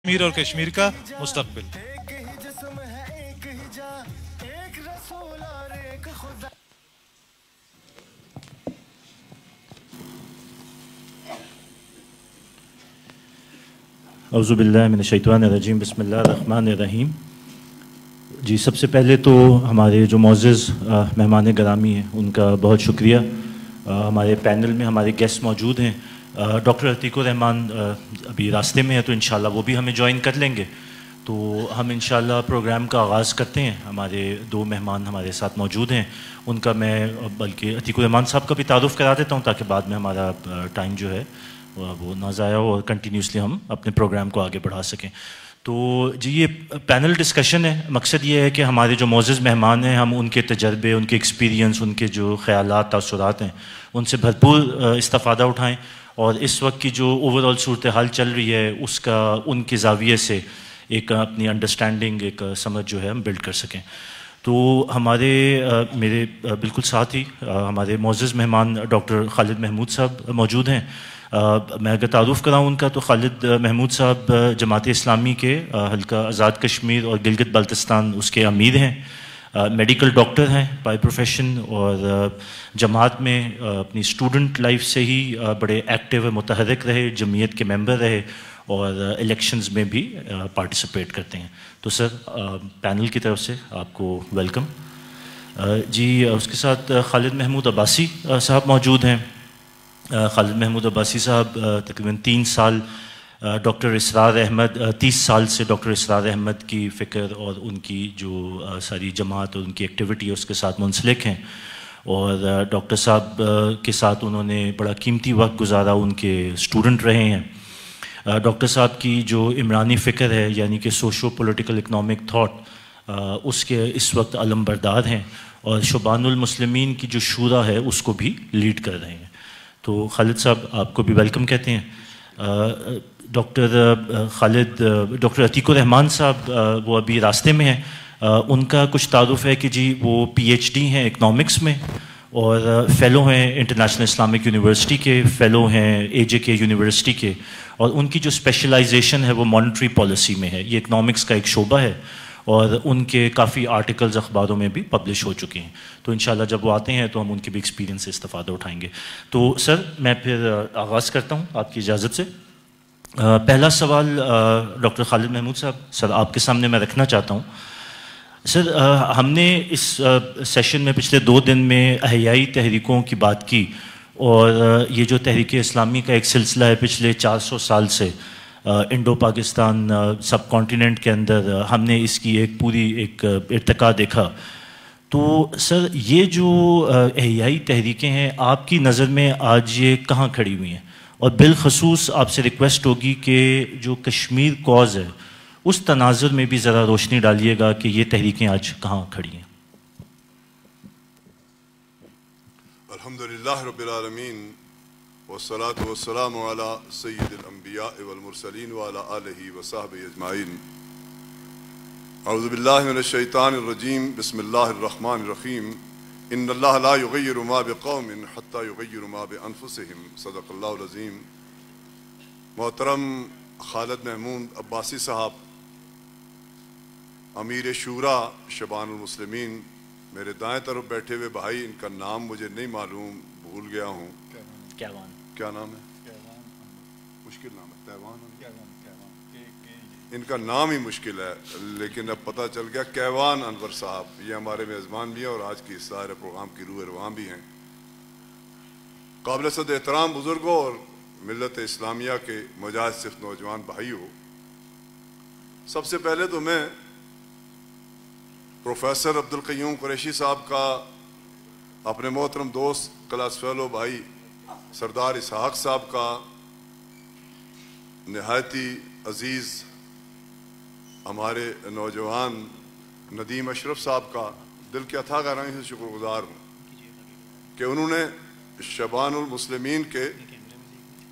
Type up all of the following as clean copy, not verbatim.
کشمیر اور کشمیر کا مستقبل۔ اعوذ باللہ من الشیطان الرجیم، بسم اللہ الرحمن الرحیم۔ جی، سب سے پہلے تو ہمارے جو معزز مہمان گرامی ہیں ان کا بہت شکریہ۔ ہمارے پینل میں ہمارے گیسٹ موجود ہیں۔ ڈاکٹر عتیق الرحمان ابھی راستے میں ہے تو انشاءاللہ وہ بھی ہمیں جوائن کر لیں گے، تو ہم انشاءاللہ پروگرام کا آغاز کرتے ہیں۔ ہمارے دو مہمان ہمارے ساتھ موجود ہیں، ان کا میں بلکہ عتیق الرحمان صاحب کا بھی تعارف کرا دیتا ہوں تاکہ بعد میں ہمارا ٹائم جو ہے وہ نہ ضائع ہو اور کنٹینیوسلی ہم اپنے پروگرام کو آگے بڑھا سکیں۔ تو جی، یہ پینل ڈسکشن ہے۔ مقصد یہ ہے کہ ہمارے جو معزز مہمان ہیں ہم ان کے تجربے، ان کے ایکسپیرینس، ان کے جو خیالات، تاثرات ہیں ان سے بھرپور استفادہ اٹھائیں، اور اس وقت کی جو اوور آل صورتحال چل رہی ہے اس کا ان کے زاویے سے ایک اپنی انڈرسٹینڈنگ، ایک سمجھ جو ہے ہم بلڈ کر سکیں۔ تو ہمارے میرے بالکل ساتھ ہی ہمارے معزز مہمان ڈاکٹر خالد محمود صاحب موجود ہیں۔ میں اگر تعارف کراؤں ان کا تو خالد محمود صاحب جماعت اسلامی کے حلقہ آزاد کشمیر اور گلگت بلتستان اس کے امیر ہیں، میڈیکل ڈاکٹر ہیں بائی پروفیشن، اور جماعت میں اپنی اسٹوڈنٹ لائف سے ہی بڑے ایکٹیو متحرک رہے، جمعیت کے ممبر رہے، اور الیکشنز میں بھی پارٹیسپیٹ کرتے ہیں۔ تو سر، پینل کی طرف سے آپ کو ویلکم۔ جی، اس کے ساتھ خالد محمود عباسی صاحب موجود ہیں۔ خالد محمود عباسی صاحب تقریباً 3 سال ڈاکٹر اسرار احمد 30 سال سے ڈاکٹر اسرار احمد کی فکر اور ان کی جو ساری جماعت اور ان کی ایکٹیویٹی ہے اس کے ساتھ منسلک ہیں، اور ڈاکٹر صاحب کے ساتھ انہوں نے بڑا قیمتی وقت گزارا، ان کے اسٹوڈنٹ رہے ہیں۔ ڈاکٹر صاحب کی جو عمرانی فکر ہے، یعنی کہ سوشو پولیٹیکل اکنامک تھاٹ، اس کے اس وقت علم بردار ہیں، اور شبان المسلمین کی جو شورا ہے اس کو بھی لیڈ کر رہے ہیں۔ تو خالد صاحب آپ کو بھی ویلکم کہتے ہیں۔ ڈاکٹر عتیق الرحمان صاحب وہ ابھی راستے میں ہیں۔ ان کا کچھ تعارف ہے کہ جی وہ پی ایچ ڈی ہیں اکنامکس میں، اور فیلو ہیں انٹرنیشنل اسلامک یونیورسٹی کے، فیلو ہیں اے جے کے یونیورسٹی کے، اور ان کی جو اسپیشلائزیشن ہے وہ مانیٹری پالیسی میں ہے۔ یہ اکنامکس کا ایک شعبہ ہے، اور ان کے کافی آرٹیکلز اخباروں میں بھی پبلش ہو چکے ہیں۔ تو انشاءاللہ جب وہ آتے ہیں تو ہم ان کے بھی ایکسپیرینس سے استفادہ اٹھائیں گے۔ تو سر، میں پھر آغاز کرتا ہوں آپ کی اجازت سے۔ پہلا سوال ڈاکٹر خالد محمود صاحب، سر آپ کے سامنے میں رکھنا چاہتا ہوں۔ سر، ہم نے اس سیشن میں پچھلے 2 دن میں احیائی تحریکوں کی بات کی، اور یہ جو تحریک اسلامی کا ایک سلسلہ ہے پچھلے 400 سال سے انڈو پاکستان سب کانٹیننٹ کے اندر، ہم نے اس کی ایک پوری ایک ارتقاء دیکھا۔ تو سر، یہ جو احیائی تحریکیں ہیں آپ کی نظر میں آج یہ کہاں کھڑی ہوئی ہیں؟ اور بالخصوص آپ سے ریکویسٹ ہوگی کہ جو کشمیر کاز ہے اس تناظر میں بھی ذرا روشنی ڈالیے گا کہ یہ تحریکیں آج کہاں کھڑی ہیں۔ الحمدللہ رب العالمین، والصلاة والسلام علی سید الانبیاء والمرسلین وعلی آلہ وصحبہ اجمعین۔ اعوذ باللہ من الشیطان الرجیم، بسم اللہ الرحمن الرحیم۔ ان اللہ لا یغیر ما بقوم حتی یغیر ما بانفسہم، صدق اللہ العظیم۔ محترم خالد محمود عباسی صاحب، امیر شورا شبان المسلمین، میرے دائیں طرف بیٹھے ہوئے بھائی، ان کا نام مجھے نہیں معلوم، بھول گیا ہوں۔ کیا نام ہے؟ مشکل نام ہے، تیوان۔ ان کا نام ہی مشکل ہے، لیکن اب پتہ چل گیا کیوان انور صاحب، یہ ہمارے میزبان بھی ہیں اور آج کی سارے پروگرام کی روح رواں بھی ہیں۔ قابل صد احترام بزرگوں اور ملت اسلامیہ کے مجاہد صرف نوجوان بھائیوں، سب سے پہلے تو میں پروفیسر عبدالقیوم قریشی صاحب کا، اپنے محترم دوست کلاس فیلو بھائی سردار اسحاق صاحب کا، نہایتی عزیز ہمارے نوجوان ندیم اشرف صاحب کا دل کے اتھاہ گہرائیوں سے شکر گزار ہوں کہ انہوں نے شبان المسلمین کے،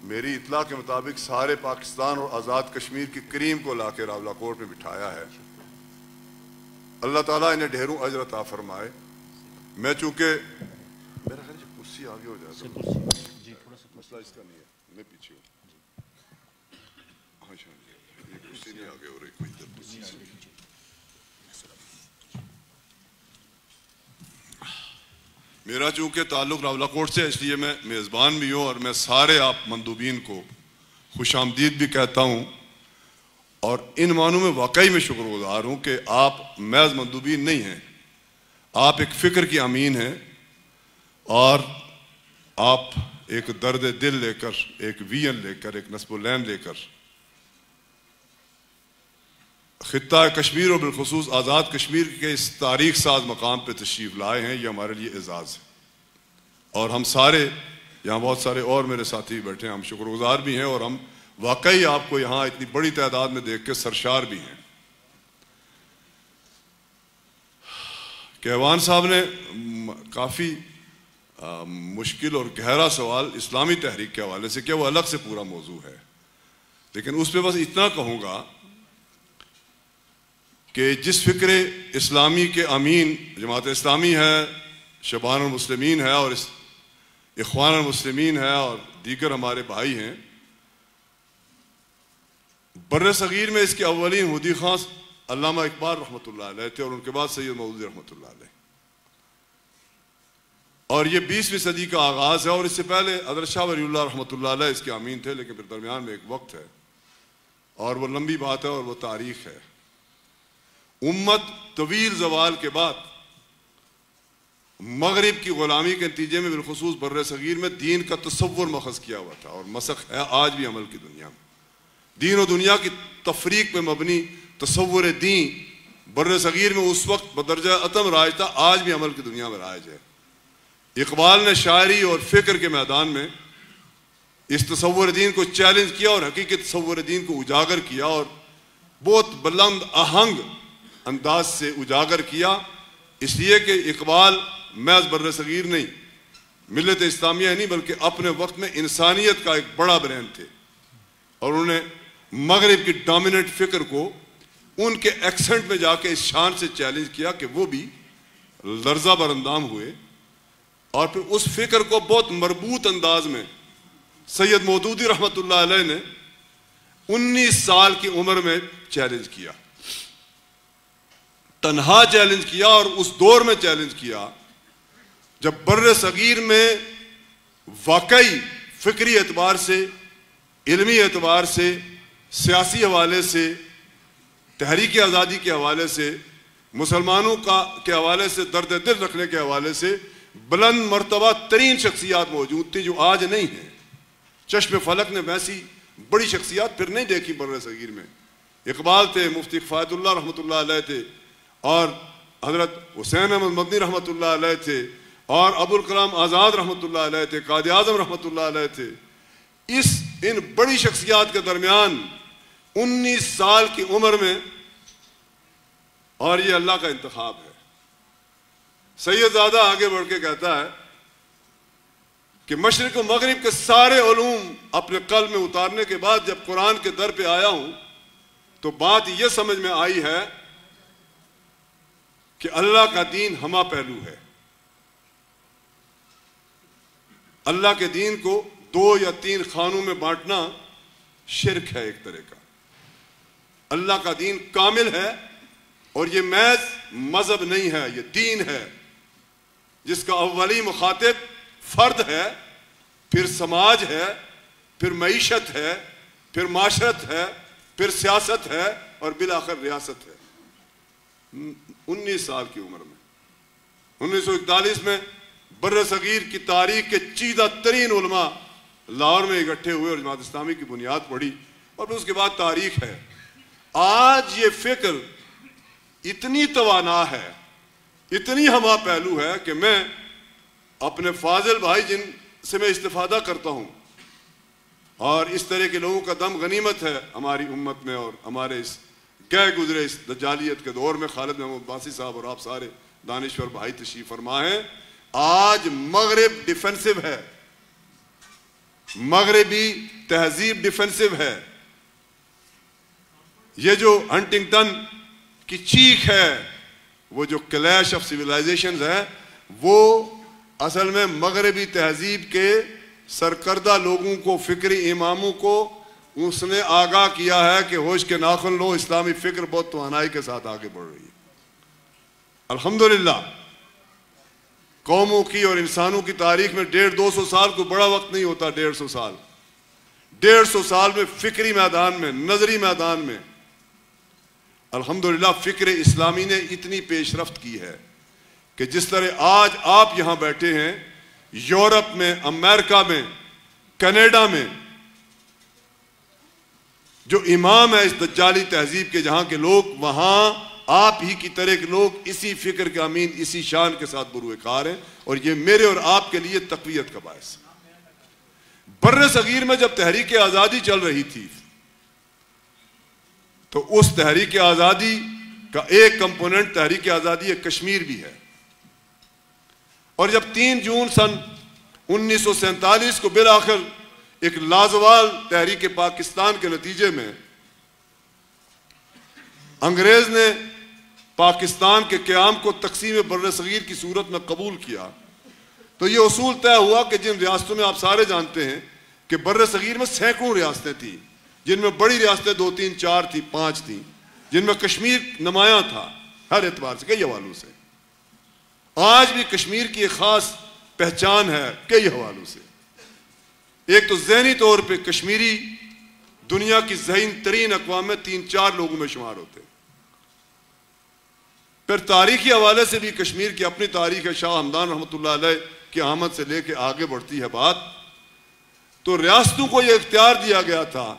میری اطلاع کے مطابق، سارے پاکستان اور آزاد کشمیر کی کریم کو لا کے راولہ کوٹ میں بٹھایا ہے۔ اللہ تعالیٰ انہیں ڈھیروں اجر عطا فرمائے۔ میں چونکہ میرا خیال ہے کرسی آگے ہو جائے گا، مسئلہ اس کا نہیں ہے، میں پیچھے ہوں۔ کرسی نہیں آگے ہو رہی کوئی ادھر کرسی سے. میرا چونکہ تعلق راولاکوٹ سے اس لیے میں میزبان بھی ہوں اور میں سارے آپ مندوبین کو خوش آمدید بھی کہتا ہوں اور ان معنوں میں واقعی میں شکر گزار ہوں کہ آپ محض مندوبین نہیں ہیں, آپ ایک فکر کی امین ہیں اور آپ ایک درد دل لے کر, ایک ویژن لے کر, ایک نصب العین لے کر خطہ کشمیر اور بالخصوص آزاد کشمیر کے اس تاریخ ساز مقام پہ تشریف لائے ہیں. یہ ہمارے لیے اعزاز ہے اور ہم سارے یہاں, بہت سارے اور میرے ساتھی بیٹھے ہیں, ہم شکر گزار بھی ہیں اور ہم واقعی آپ کو یہاں اتنی بڑی تعداد میں دیکھ کے سرشار بھی ہیں. کیوان صاحب نے کافی مشکل اور گہرا سوال اسلامی تحریک کے حوالے سے کیا, وہ الگ سے پورا موضوع ہے, لیکن اس پہ بس اتنا کہوں گا کہ جس فکر اسلامی کے امین جماعت اسلامی ہے, شبان المسلمین ہے اور اخوان المسلمین ہے اور دیگر ہمارے بھائی ہیں, بر صغیر میں اس کے اولین ہودی خان علامہ اقبال رحمۃ اللہ علیہ تھے اور ان کے بعد سید مودودی رحمۃ اللہ علیہ, اور یہ 20ویں صدی کا آغاز ہے. اور اس سے پہلے حضرت شاہ ولی اللہ رحمۃ اللہ علیہ اس کے امین تھے, لیکن پھر درمیان میں ایک وقت ہے اور وہ لمبی بات ہے اور وہ تاریخ ہے. امت طویل زوال کے بعد مغرب کی غلامی کے نتیجے میں بالخصوص بر صغیر میں دین کا تصور ماخذ کیا ہوا تھا اور مسخ ہے آج بھی عمل کی دنیا میں. دین و دنیا کی تفریق پہ مبنی تصور دین بر صغیر میں اس وقت بدرجہ عتم رائج تھا, آج بھی عمل کی دنیا میں رائج ہے. اقبال نے شاعری اور فکر کے میدان میں اس تصور دین کو چیلنج کیا اور حقیقی تصور دین کو اجاگر کیا اور بہت بلند آہنگ انداز سے اجاگر کیا, اس لیے کہ اقبال محض بر صغیر نہیں, ملت اسلامیہ نہیں, بلکہ اپنے وقت میں انسانیت کا ایک بڑا برین تھے اور انہوں نے مغرب کی ڈومیننٹ فکر کو ان کے ایکسنٹ میں جا کے اس شان سے چیلنج کیا کہ وہ بھی لرزہ بر اندام ہوئے اور پھر اس فکر کو بہت مربوط انداز میں سید مودودی رحمۃ اللہ علیہ نے 19 سال کی عمر میں چیلنج کیا, تنہا چیلنج کیا اور اس دور میں چیلنج کیا جب بر صغیر میں واقعی فکری اعتبار سے, علمی اعتبار سے, سیاسی حوالے سے, تحریک آزادی کے حوالے سے, مسلمانوں کے حوالے سے, درد دل رکھنے کے حوالے سے بلند مرتبہ ترین شخصیات موجود تھی جو آج نہیں ہیں. چشم فلک نے ویسی بڑی شخصیات پھر نہیں دیکھی بر صغیر میں. اقبال تھے, مفتی کفایت اللہ رحمۃ اللہ علیہ تھے اور حضرت حسین احمد مدنی رحمۃ اللہ علیہ تھے اور ابو الکلام آزاد رحمۃ اللہ علیہ تھے, قائد اعظم رحمۃ اللہ علیہ تھے. ان بڑی شخصیات کے درمیان 19 سال کی عمر میں, اور یہ اللہ کا انتخاب ہے. سید زادہ آگے بڑھ کے کہتا ہے کہ مشرق و مغرب کے سارے علوم اپنے قلب میں اتارنے کے بعد جب قرآن کے در پہ آیا ہوں تو بات یہ سمجھ میں آئی ہے کہ اللہ کا دین ہمہ پہلو ہے. اللہ کے دین کو 2 یا 3 خانوں میں بانٹنا شرک ہے ایک طرح کا. اللہ کا دین کامل ہے اور یہ محض مذہب نہیں ہے, یہ دین ہے جس کا اولی مخاطب فرد ہے, پھر سماج ہے, پھر معیشت ہے, پھر معاشرت ہے, پھر سیاست ہے اور بالآخر ریاست ہے. 19 سال کی عمر میں 1941 میں بر صغیر کی تاریخ کے چیدہ ترین علماء لاہور میں اکٹھے ہوئے اور جماعت اسلامی کی بنیاد پڑی اور پھر اس کے بعد تاریخ ہے. آج یہ فکر اتنی توانا ہے, اتنی ہمہ پہلو ہے کہ میں اپنے فاضل بھائی جن سے میں استفادہ کرتا ہوں اور اس طرح کے لوگوں کا دم غنیمت ہے ہماری امت میں اور ہمارے اس گئے گزرے اس دجالیت کے دور میں, خالد محمود باسی صاحب اور آپ سارے دانشور بھائی تشریف فرما ہیں. آج مغرب ڈیفنسو ہے, مغربی تہذیب ڈیفنسو ہے. یہ جو ہنٹنگٹن کی چیخ ہے, وہ جو کلیش آف سیولائزیشنز ہے, وہ اصل میں مغربی تہذیب کے سرکردہ لوگوں کو, فکری اماموں کو اس نے آگاہ کیا ہے کہ ہوش کے ناخن لو، اسلامی فکر بہت توانائی کے ساتھ آگے بڑھ رہی ہے۔ الحمدللہ قوموں کی اور انسانوں کی تاریخ میں 150-200 سال کو بڑا وقت نہیں ہوتا۔ 150 سال 150 سال میں فکری میدان میں، نظری میدان میں الحمدللہ فکر اسلامی نے اتنی پیش رفت کی ہے کہ جس طرح آج آپ یہاں بیٹھے ہیں، یورپ میں، امریکہ میں، کینیڈا میں جو امام ہے اس دجالی تہذیب کے، جہاں کے لوگ، وہاں آپ ہی کی طرح کے لوگ اسی فکر کے امین، اسی شان کے ساتھ بروئے کار ہیں، اور یہ میرے اور آپ کے لیے تقویت کا باعث ہے۔ بر صغیر میں جب تحریک آزادی چل رہی تھی تو اس تحریک آزادی کا ایک کمپوننٹ تحریک آزادی کشمیر بھی ہے، اور جب 3 جون سن 1947 کو بالآخر ایک لازوال تحریک پاکستان کے نتیجے میں انگریز نے پاکستان کے قیام کو تقسیم بر صغیر کی صورت میں قبول کیا، تو یہ اصول طے ہوا کہ جن ریاستوں میں آپ سارے جانتے ہیں کہ بر صغیر میں سینکڑوں ریاستیں تھیں، جن میں بڑی ریاستیں 2 3 4 تھیں، 5 تھیں، جن میں کشمیر نمایاں تھا ہر اعتبار سے، کئی حوالوں سے۔ آج بھی کشمیر کی ایک خاص پہچان ہے کئی حوالوں سے۔ ایک تو ذہنی طور پہ کشمیری دنیا کی ذہین ترین اقوام میں 3-4 لوگوں میں شمار ہوتے ہیں۔ پھر تاریخی حوالے سے بھی کشمیر کی اپنی تاریخ ہے، شاہ ہمدان رحمۃ اللہ علیہ کی آمد سے لے کے آگے بڑھتی ہے بات۔ تو ریاستوں کو یہ اختیار دیا گیا تھا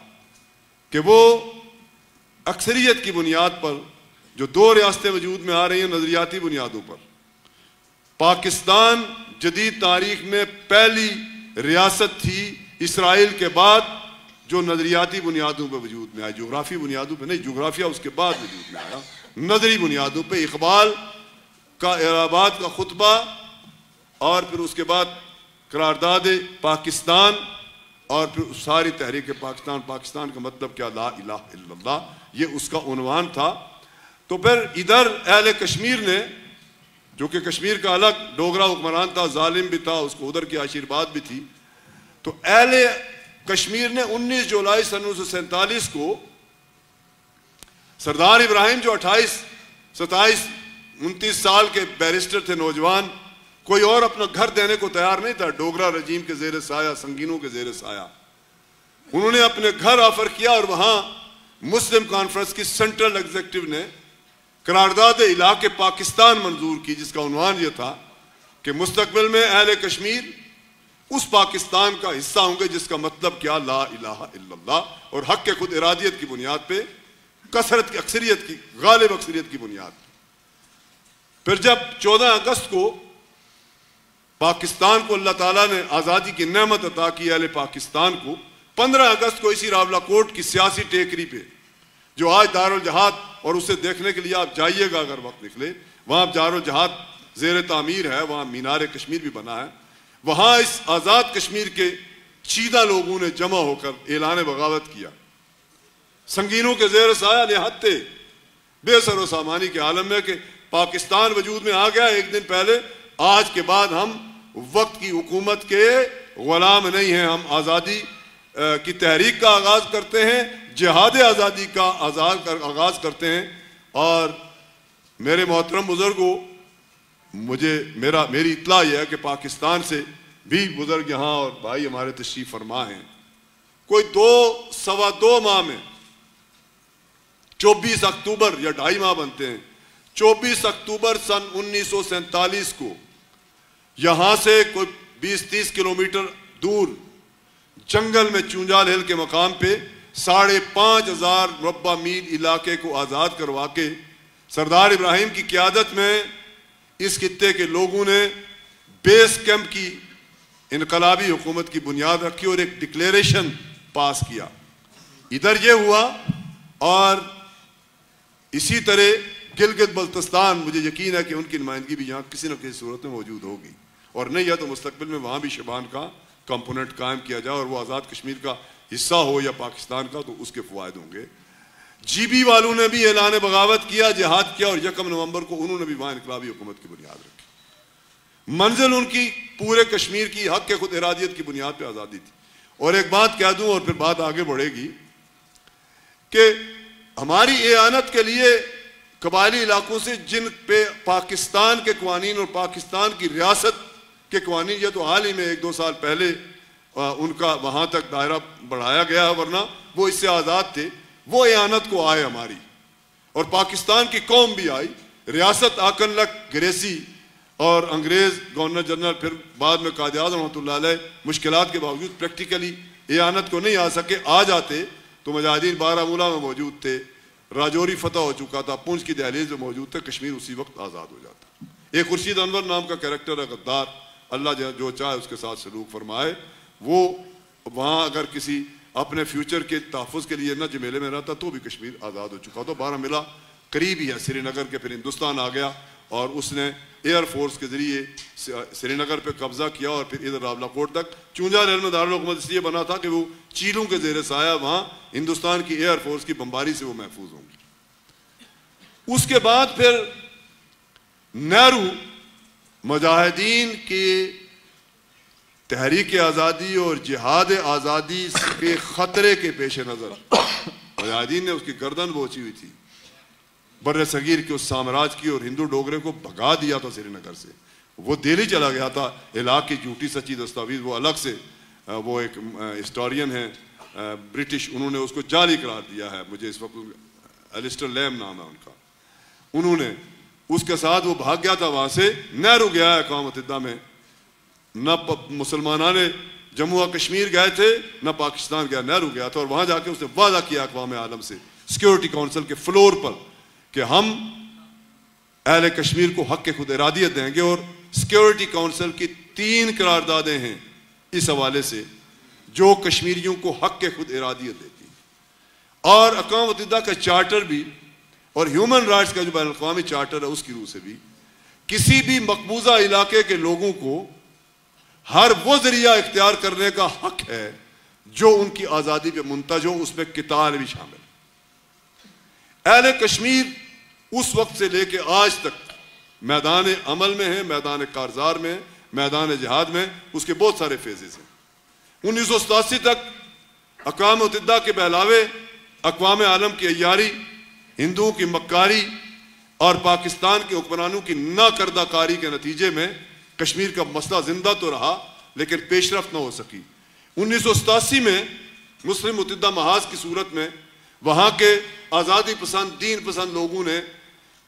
کہ وہ اکثریت کی بنیاد پر، جو 2 ریاستیں وجود میں آ رہی ہیں نظریاتی بنیادوں پر، پاکستان جدید تاریخ میں پہلی ریاست تھی اسرائیل کے بعد جو نظریاتی بنیادوں پہ وجود میں آئی، جغرافی بنیادوں پہ نہیں، جغرافیہ اس کے بعد وجود میں آیا، نظری بنیادوں پہ اقبال کا الہ آباد کا خطبہ، اور پھر اس کے بعد قرارداد پاکستان، اور پھر ساری تحریک پاکستان۔ پاکستان کا مطلب کیا؟ لا الہ الا اللہ، یہ اس کا عنوان تھا۔ تو پھر ادھر اہل کشمیر نے، جو کہ کشمیر کا الگ ڈوگرا حکمران تھا، ظالم بھی تھا، اس کو ادھر کی آشیرواد بھی تھی، تو اہل کشمیر نے 19 جولائی سن 1947 کو سردار ابراہیم جو 28 27 29 سال کے بیرسٹر تھے، نوجوان، کوئی اور اپنا گھر دینے کو تیار نہیں تھا ڈوگرا رجیم کے زیر سایہ، سنگینوں کے زیر سایہ، انہوں نے اپنے گھر آفر کیا، اور وہاں مسلم کانفرنس کی سینٹرل ایگزیکٹو نے قرارداد علاقے پاکستان منظور کی، جس کا عنوان یہ تھا کہ مستقبل میں اہل کشمیر اس پاکستان کا حصہ ہوں گے جس کا مطلب کیا؟ لا الہ الا اللہ، اور حق کے خود ارادیت کی بنیاد پہ، کثرت کی، اکثریت کی، غالب اکثریت کی بنیاد پہ۔ پھر جب 14 اگست کو پاکستان کو اللہ تعالیٰ نے آزادی کی نعمت عطا کی اہل پاکستان کو، 15 اگست کو اسی راولہ کوٹ کی سیاسی ٹیکری پہ، جو آج دارالجہاد، اور اسے دیکھنے کے لیے آپ جائیے گا اگر وقت نکلے، وہاں دارالجہاد زیر تعمیر ہے، وہاں مینار کشمیر بھی بنا ہے، وہاں اس آزاد کشمیر کے چیدہ لوگوں نے جمع ہو کر اعلان بغاوت کیا، سنگینوں کے زیر سایہ نہتے بے سر و سامانی کے عالم میں کہ پاکستان وجود میں آ گیا ایک دن پہلے، آج کے بعد ہم وقت کی حکومت کے غلام نہیں ہیں، ہم آزادی کی تحریک کا آغاز کرتے ہیں، جہاد آزادی کا آغاز کرتے ہیں۔ اور میرے محترم بزرگوں، میری اطلاع یہ ہے کہ پاکستان سے بھی بزرگ یہاں اور بھائی ہمارے تشریف فرما ہیں، کوئی 2-2.25 ماہ میں 24 اکتوبر یا 2.5 ماہ بنتے ہیں، 24 اکتوبر سن 1947 کو یہاں سے کوئی 20-30 کلومیٹر دور جنگل میں چونجال ہل کے مقام پہ 5,500 مربع میل علاقے کو آزاد کروا کے سردار ابراہیم کی قیادت میں اس خطے کے لوگوں نے بیس کیمپ کی انقلابی حکومت کی بنیاد رکھی اور ایک ڈکلیریشن پاس کیا۔ ادھر یہ ہوا، اور اسی طرح گلگت بلتستان، مجھے یقین ہے کہ ان کی نمائندگی بھی یہاں کسی نہ کسی صورت میں موجود ہوگی، اور نہیں ہے تو مستقبل میں وہاں بھی شبان کا کمپوننٹ قائم کیا جائے، اور وہ آزاد کشمیر کا حصہ ہو یا پاکستان کا، تو اس کے فوائد ہوں گے۔ جی بی والوں نے بھی اعلان بغاوت کیا، جہاد کیا، اور 1 نومبر کو انہوں نے بھی وہاں انقلابی حکومت کی بنیاد رکھی۔ منزل ان کی پورے کشمیر کی حق کے خود ارادیت کی بنیاد پہ آزادی تھی۔ اور ایک بات کہہ دوں اور پھر بات آگے بڑھے گی، کہ ہماری اعانت کے لیے قبائلی علاقوں سے جن پہ پاکستان کے قوانین اور پاکستان کی ریاست کے قوانین، یہ تو حال ہی میں 1-2 سال پہلے ان کا وہاں تک دائرہ بڑھایا گیا ہے، ورنہ وہ اس سے آزاد تھے، وہ اعانت کو آئے ہماری، اور پاکستان کی قوم بھی آئی، ریاست آکن لک گریسی اور انگریز گورنر جنرل، پھر بعد میں قائد اعظم رحمۃ اللہ علیہ، مشکلات کے باوجود پریکٹیکلی اعانت کو نہیں آ سکے۔ آ جاتے تو مجاہدین بارہمولہ میں موجود تھے، راجوری فتح ہو چکا تھا، پونچھ کی دہلیز میں موجود تھے، کشمیر اسی وقت آزاد ہو جاتا۔ ایک خورشید انور نام کا کریکٹر ہے غدار، اللہ جو چاہے اس کے ساتھ سلوک فرمائے، وہ وہاں اگر کسی اپنے فیوچر کے تحفظ کے لیے نہ جمیلے میں رہتا تو بھی کشمیر آزاد ہو چکا۔ تو بارہمولہ قریب ہی ہے سری نگر کے، پھر ہندوستان آ گیا اور اس نے ایئر فورس کے ذریعے سری نگر پہ قبضہ کیا اور پھر ادھر راولہ کوٹ تک۔ چونجا ریل میں دارالحکومت اس لیے بنا تھا کہ وہ چیلوں کے زیر سایہ وہاں ہندوستان کی ایئر فورس کی بمباری سے وہ محفوظ ہوں گی۔ اس کے بعد پھر نہرو مجاہدین کی تحریک آزادی اور جہاد آزادی کے خطرے کے پیش نظر مجاہدین نے اس کی گردن بوچھی ہوئی تھی بر صغیر کے اس سامراج کی، اور ہندو ڈوگرے کو بھگا دیا تھا سری نگر سے، وہ دہلی چلا گیا تھا۔ علاق کی جھوٹی سچی دستاویز وہ الگ سے، وہ ایک ہسٹورین ہیں برٹش، انہوں نے اس کو جعلی قرار دیا ہے، مجھے اس وقت ایلسٹر لیم نام ہے ان کا، انہوں نے اس کے ساتھ وہ بھاگ گیا تھا وہاں سے۔ نہرو گیا ہے اقوام متحدہ میں، نہ مسلمانان جموں و کشمیر گئے تھے نہ پاکستان گیا، نہرو گیا تھا، اور وہاں جا کے اس نے وعدہ کیا اقوام عالم سے سیکیورٹی کونسل کے فلور پر کہ ہم اہل کشمیر کو حق خود ارادیت دیں گے، اور سیکیورٹی کونسل کی 3 قراردادیں ہیں اس حوالے سے جو کشمیریوں کو حق خود ارادیت دیتی، اور اقوام متحدہ کا چارٹر بھی اور ہیومن رائٹس کا جو بین الاقوامی چارٹر ہے اس کی روح سے بھی کسی بھی مقبوضہ علاقے کے لوگوں کو ہر وہ ذریعہ اختیار کرنے کا حق ہے جو ان کی آزادی پہ منتج ہو، اس میں قتال بھی شامل۔ اہل کشمیر اس وقت سے لے کے آج تک میدان عمل میں ہیں، میدان کارزار میں، میدان جہاد میں، اس کے بہت سارے فیزز ہیں۔ 1987 تک اقوام متحدہ کے بہلاوے، اقوام عالم کی عیاری، ہندوؤں کی مکاری اور پاکستان کے حکمرانوں کی نہ کردہ کاری کے نتیجے میں کشمیر کا مسئلہ زندہ تو رہا لیکن پیش رفت نہ ہو سکی۔ 1987 میں مسلم متحدہ محاذ کی صورت میں وہاں کے آزادی پسند، دین پسند لوگوں نے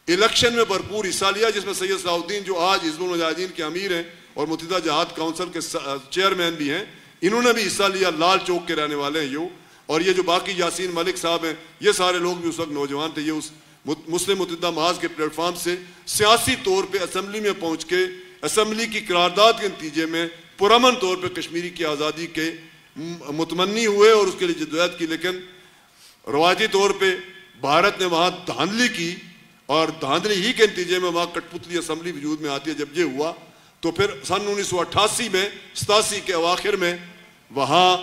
الیکشن میں بھرپور حصہ لیا، جس میں سید صلاح الدین جو آج حزب المجاہدین کے امیر ہیں اور متحدہ جہاد کونسل کے چیئرمین بھی ہیں، انہوں نے بھی حصہ لیا، لال چوک کے رہنے والے ہیں اور یہ جو باقی یاسین ملک صاحب ہیں، یہ سارے لوگ بھی اس وقت نوجوان تھے۔ یہ اس مسلم متحدہ محاذ کے پلیٹ فارم سے سیاسی طور پہ اسمبلی میں پہنچ کے اسمبلی کی قرارداد کے نتیجے میں پرامن طور پہ کشمیری کی آزادی کے متمنی ہوئے اور اس کے لیے جدوجہد کی، لیکن روایتی طور پہ بھارت نے وہاں دھاندلی کی، اور دھاندلی ہی کے نتیجے میں وہاں کٹ پتلی اسمبلی وجود میں آتی ہے۔ جب یہ ہوا تو پھر سن 1988 میں 87 کے اواخر میں وہاں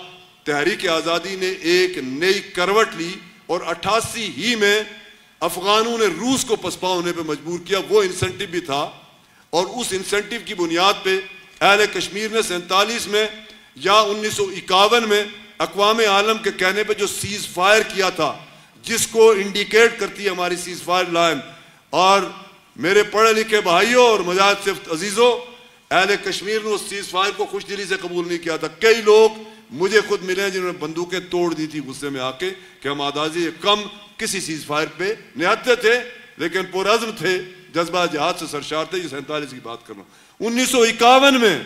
تحریک آزادی نے ایک نئی کروٹ لی، اور 88 ہی میں افغانوں نے روس کو پسپا ہونے پہ مجبور کیا۔ وہ انسینٹیو بھی تھا، اور اس انسینٹیو کی بنیاد پہ اہل کشمیر نے 47 میں یا 1951 میں اقوام عالم کے کہنے پہ جو سیز فائر کیا تھا، جس کو انڈیکیٹ کرتی ہے ہماری سیز فائر لائن۔ اور میرے پڑھے لکھے بھائیوں اور مجاہد صفت عزیزوں، اہل کشمیر نے اس سیز فائر کو خوش دلی سے قبول نہیں کیا تھا۔ کئی لوگ مجھے خود ملے ہیں جنہوں نے بندوقیں توڑ دی تھی غصے میں آ کے کہ ہم آزادی کم کسی سیز فائر پہ نہتے تھے، لیکن پرعزم تھے، جذبہ جہاد سے سرشار تھے۔ یہ 47 کی بات کر رہا ہوں۔ 1951 میں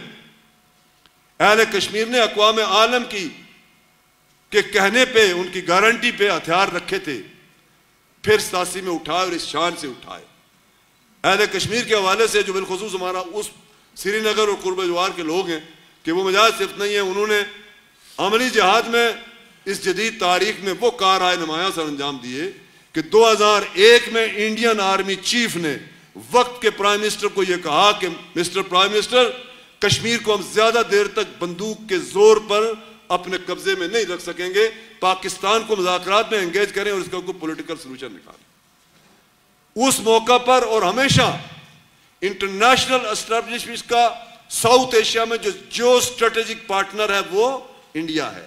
اہل کشمیر نے اقوام عالم کی کے کہنے پہ، ان کی گارنٹی پہ ہتھیار رکھے تھے، پھر 87 میں اٹھائے اور اس شان سے اٹھائے۔ اہل کشمیر کے حوالے سے جو بالخصوص ہمارا اس سری نگر اور قرب جوار کے لوگ ہیں کہ وہ مجاز صرف نہیں ہیں، انہوں نے عملی جہاد میں اس جدید تاریخ میں وہ کارآئے نمایاں سر انجام دیے کہ 2001 میں انڈین آرمی چیف نے وقت کے پرائم منسٹر کو یہ کہا کہ مسٹر پرائم منسٹر، کشمیر کو ہم زیادہ دیر تک بندوق کے زور پر اپنے قبضے میں نہیں رکھ سکیں گے، پاکستان کو مذاکرات میں انگیج کریں اور اس کا کوئی پولیٹیکل سلوشن نکالیں۔ اس موقع پر اور ہمیشہ انٹرنیشنل اسٹیبلشمنٹ کا ساؤتھ ایشیا میں جو اسٹریٹجک پارٹنر ہے وہ انڈیا ہے۔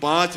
5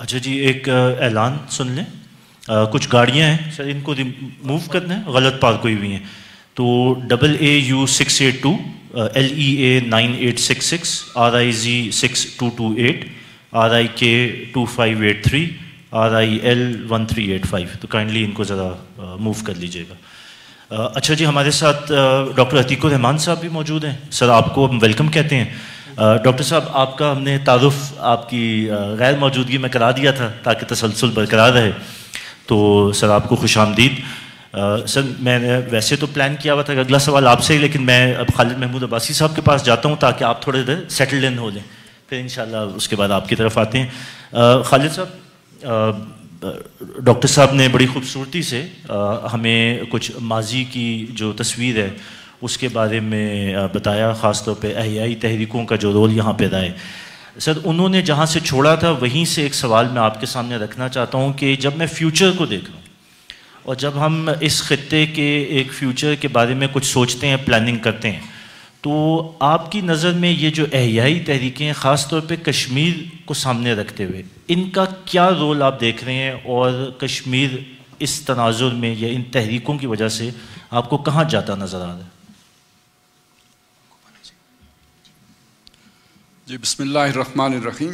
اچھا جی، ایک اعلان سن لیں. کچھ گاڑیاں ہیں سر، ان کو موو کرنا ہے، غلط پارک ہوئی ہوئی ہیں. تو AAU 682 LEA 9866 RIZ 6228 RIK 2583 RIL 1385. تو کائنڈلی ان کو ذرا موو کر لیجیے گا. اچھا جی، ہمارے ساتھ ڈاکٹر عتیق الرحمان صاحب بھی موجود ہیں. سر آپ کو ہم ویلکم کہتے ہیں. ڈاکٹر صاحب، آپ کا ہم نے تعارف آپ کی غیر موجودگی میں کرا دیا تھا تاکہ تسلسل برقرار رہے. تو سر آپ کو خوش آمدید. سر میں نے ویسے تو پلان کیا ہوا تھا کہ اگلا سوال آپ سے، لیکن میں اب خالد محمود عباسی صاحب کے پاس جاتا ہوں تاکہ آپ تھوڑے دیر سیٹلڈ ان ہو لیں، پھر انشاءاللہ اس کے بعد آپ کی طرف آتے ہیں. خالد صاحب، ڈاکٹر صاحب نے بڑی خوبصورتی سے ہمیں کچھ ماضی کی جو تصویر ہے اس کے بارے میں بتایا، خاص طور پہ احیائی تحریکوں کا جو رول یہاں پیدا ہے. سر انہوں نے جہاں سے چھوڑا تھا وہیں سے ایک سوال میں آپ کے سامنے رکھنا چاہتا ہوں کہ جب میں فیوچر کو دیکھ رہا ہوں اور جب ہم اس خطے کے ایک فیوچر کے بارے میں کچھ سوچتے ہیں، پلاننگ کرتے ہیں، تو آپ کی نظر میں یہ جو احیائی تحریکیں خاص طور پہ کشمیر کو سامنے رکھتے ہوئے، ان کا کیا رول آپ دیکھ رہے ہیں، اور کشمیر اس تناظر میں یا ان تحریکوں کی وجہ سے آپ کو کہاں جاتا نظر آ رہا ہے؟ جی، بسم اللہ الرحمن الرحیم.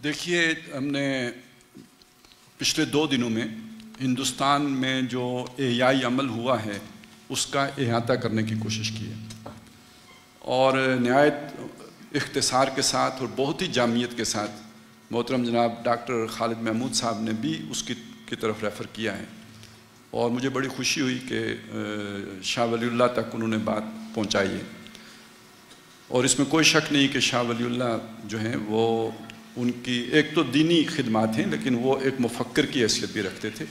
دیکھیے، ہم نے پچھلے 2 دنوں میں ہندوستان میں جو احیائی عمل ہوا ہے اس کا احاطہ کرنے کی کوشش کی ہے، اور نہایت اختصار کے ساتھ اور بہت ہی جامعیت کے ساتھ محترم جناب ڈاکٹر خالد محمود صاحب نے بھی اس کی طرف ریفر کیا ہے. اور مجھے بڑی خوشی ہوئی کہ شاہ ولی اللہ تک انہوں نے بات پہنچائی ہے. اور اس میں کوئی شک نہیں کہ شاہ ولی اللہ جو ہیں وہ ان کی ایک تو دینی خدمات ہیں، لیکن وہ ایک مفکر کی حیثیت بھی رکھتے تھے.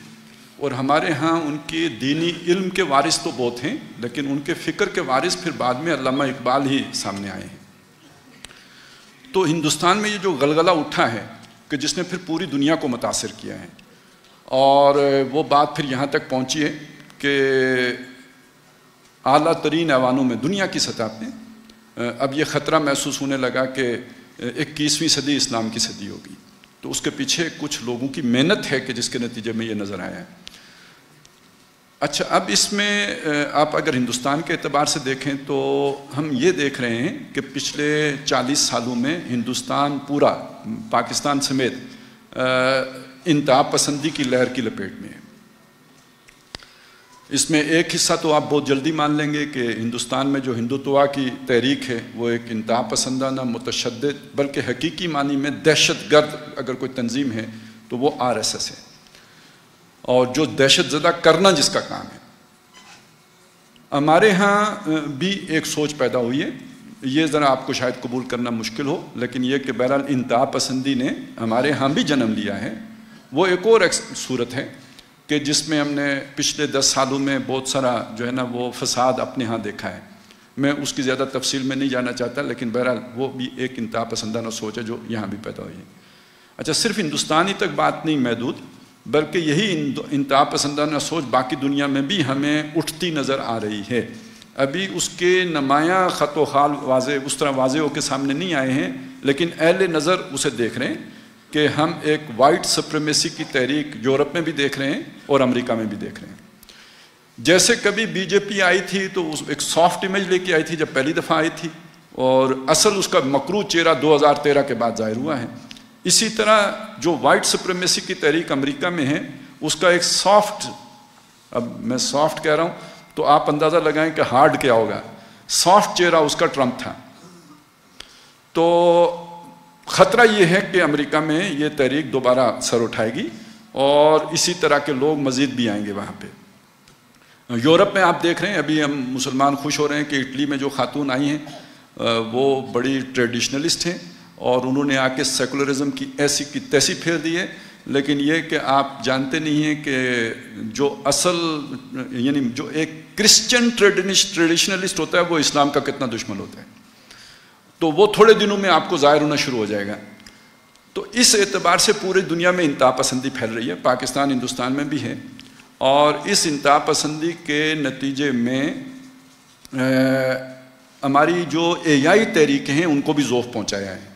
اور ہمارے ہاں ان کے دینی علم کے وارث تو بہت ہیں، لیکن ان کے فکر کے وارث پھر بعد میں علامہ اقبال ہی سامنے آئے ہیں. تو ہندوستان میں یہ جو غلغلہ اٹھا ہے کہ جس نے پھر پوری دنیا کو متاثر کیا ہے، اور وہ بات پھر یہاں تک پہنچی ہے کہ اعلیٰ ترین ایوانوں میں دنیا کی سطح پہ اب یہ خطرہ محسوس ہونے لگا کہ 21ویں صدی اسلام کی صدی ہوگی. تو اس کے پیچھے کچھ لوگوں کی محنت ہے کہ جس کے نتیجے میں یہ نظر آیا ہے. اچھا، اب اس میں آپ اگر ہندوستان کے اعتبار سے دیکھیں تو ہم یہ دیکھ رہے ہیں کہ پچھلے 40 سالوں میں ہندوستان پورا، پاکستان سمیت، انتہا پسندی کی لہر کی لپیٹ میں ہے. اس میں ایک حصہ تو آپ بہت جلدی مان لیں گے کہ ہندوستان میں جو ہندوتوا کی تحریک ہے وہ ایک انتہا پسندانہ، متشدد، بلکہ حقیقی معنی میں دہشت گرد اگر کوئی تنظیم ہے تو وہ RSS ہے، اور جو دہشت زدہ کرنا جس کا کام ہے. ہمارے ہاں بھی ایک سوچ پیدا ہوئی ہے، یہ ذرا آپ کو شاید قبول کرنا مشکل ہو، لیکن یہ کہ بہرحال انتہا پسندی نے ہمارے ہاں بھی جنم لیا ہے. وہ ایک اور صورت ہے کہ جس میں ہم نے پچھلے 10 سالوں میں بہت سارا جو ہے نا وہ فساد اپنے ہاں دیکھا ہے. میں اس کی زیادہ تفصیل میں نہیں جانا چاہتا، لیکن بہرحال وہ بھی ایک انتہا پسندانہ سوچ ہے جو یہاں بھی پیدا ہوئی ہے. اچھا، صرف ہندوستانی تک بات نہیں محدود، بلکہ یہی انتہا پسندانہ سوچ باقی دنیا میں بھی ہمیں اٹھتی نظر آ رہی ہے. ابھی اس کے نمایاں خط و خال واضح اس طرح واضح ہو کے سامنے نہیں آئے ہیں، لیکن اہل نظر اسے دیکھ رہے ہیں کہ ہم ایک وائٹ سپریمیسی کی تحریک یورپ میں بھی دیکھ رہے ہیں اور امریکہ میں بھی دیکھ رہے ہیں. جیسے کبھی BJP آئی تھی تو ایک سافٹ امیج لے کے آئی تھی جب پہلی دفعہ آئی تھی، اور اصل اس کا مکروہ چہرہ 2013 کے بعد ظاہر ہوا ہے. اسی طرح جو وائٹ سپریمیسی کی تحریک امریکہ میں ہے اس کا ایک سافٹ، اب میں سافٹ کہہ رہا ہوں تو آپ اندازہ لگائیں کہ ہارڈ کیا ہوگا، سافٹ چہرہ اس کا ٹرمپ تھا. تو خطرہ یہ ہے کہ امریکہ میں یہ تحریک دوبارہ سر اٹھائے گی اور اسی طرح کے لوگ مزید بھی آئیں گے وہاں پہ. یورپ میں آپ دیکھ رہے ہیں، ابھی ہم مسلمان خوش ہو رہے ہیں کہ اٹلی میں جو خاتون آئی ہیں وہ بڑی ٹریڈیشنلسٹ ہیں، اور انہوں نے آ کے سیکولرزم کی ایسی کی تیسی پھیر دی ہے. لیکن یہ کہ آپ جانتے نہیں ہیں کہ جو اصل یعنی جو ایک کرسچن ٹریڈیشنلسٹ ہوتا ہے وہ اسلام کا کتنا دشمن ہوتا ہے. تو وہ تھوڑے دنوں میں آپ کو ظاہر ہونا شروع ہو جائے گا. تو اس اعتبار سے پوری دنیا میں انتہا پسندی پھیل رہی ہے، پاکستان ہندوستان میں بھی ہے، اور اس انتہا پسندی کے نتیجے میں ہماری جو AI تحریکیں ہیں ان کو بھی ذوف پہنچایا ہے،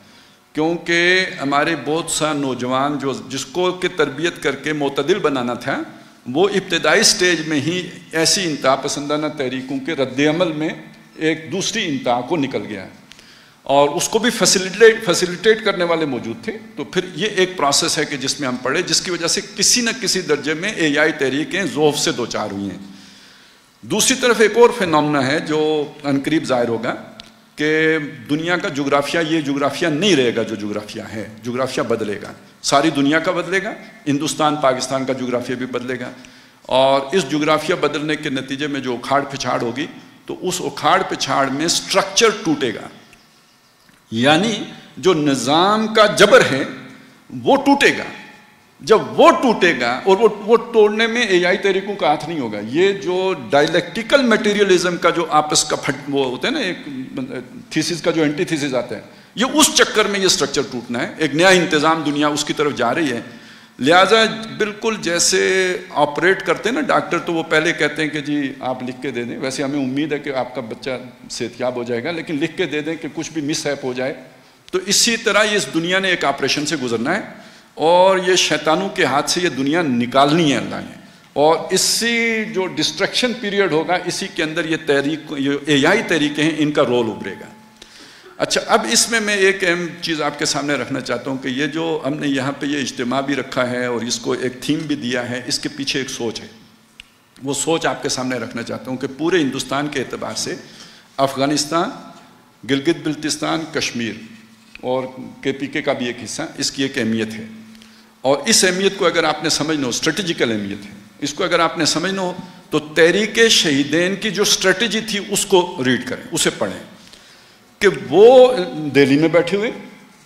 کیونکہ ہمارے بہت سا نوجوان جس کو کہ تربیت کر کے معتدل بنانا تھا، وہ ابتدائی سٹیج میں ہی ایسی انتہا پسندانہ تحریکوں کے رد عمل میں ایک دوسری انتہا کو نکل گیا ہے، اور اس کو بھی فیسیلیٹیٹ کرنے والے موجود تھے. تو پھر یہ ایک پروسیس ہے کہ جس میں ہم پڑھے، جس کی وجہ سے کسی نہ کسی درجے میں AI تحریکیں ذوف سے دوچار ہوئی ہیں. دوسری طرف ایک اور فینومنا ہے جو عنقریب ظاہر ہوگا کہ دنیا کا جغرافیہ یہ جغرافیہ نہیں رہے گا جو جغرافیہ ہے، جغرافیہ بدلے گا، ساری دنیا کا بدلے گا، ہندوستان پاکستان کا جغرافیہ بھی بدلے گا، اور اس جغرافیہ بدلنے کے نتیجے میں جو اکھاڑ پچھاڑ ہوگی تو اس اکھاڑ پچھاڑ میں سٹرکچر ٹوٹے گا، یعنی جو نظام کا جبر ہے وہ ٹوٹے گا. جب وہ ٹوٹے گا، اور وہ توڑنے میں AI تحریکوں کا ہاتھ نہیں ہوگا. یہ جو ڈائلیکٹیکل میٹیریلزم کا جو آپس کا وہ ہوتا ہے نا، ایک تھیسس کا جو اینٹی تھیسس آتا ہے، یہ اس چکر میں یہ سٹرکچر ٹوٹنا ہے. ایک نیا انتظام دنیا اس کی طرف جا رہی ہے. لہٰذا بالکل جیسے آپریٹ کرتے ہیں نا ڈاکٹر، تو وہ پہلے کہتے ہیں کہ جی آپ لکھ کے دے دیں، ویسے ہمیں امید ہے کہ آپ کا بچہ صحتیاب ہو جائے گا، لیکن لکھ کے دے دیں کہ کچھ بھی مس ہیپ ہو جائے. تو اسی طرح یہ اس دنیا نے ایک آپریشن سے گزرنا ہے، اور یہ شیطانوں کے ہاتھ سے یہ دنیا نکالنی ہے اللہ نے. اور اسی جو ڈسٹرکشن پیریڈ ہوگا، اسی کے اندر یہ AI تحریکیں ہیں، ان کا رول ابھرے گا. اچھا، اب اس میں ایک اہم چیز آپ کے سامنے رکھنا چاہتا ہوں کہ یہ جو ہم نے یہاں پہ یہ اجتماع بھی رکھا ہے اور اس کو ایک تھیم بھی دیا ہے، اس کے پیچھے ایک سوچ ہے. وہ سوچ آپ کے سامنے رکھنا چاہتا ہوں کہ پورے ہندوستان کے اعتبار سے افغانستان، گلگت بلتستان، کشمیر اور KPK کا بھی ایک حصہ، اس کی ایک اہمیت ہے. اور اس اہمیت کو اگر آپ نے سمجھنا ہو، اسٹریٹجیکل اہمیت ہے، اس کو اگر آپ نے سمجھنا ہو تو تحریک شہیدین کی جو اسٹریٹجی تھی اس کو ریڈ کریں، اسے پڑھیں. کہ وہ دہلی میں بیٹھے ہوئے،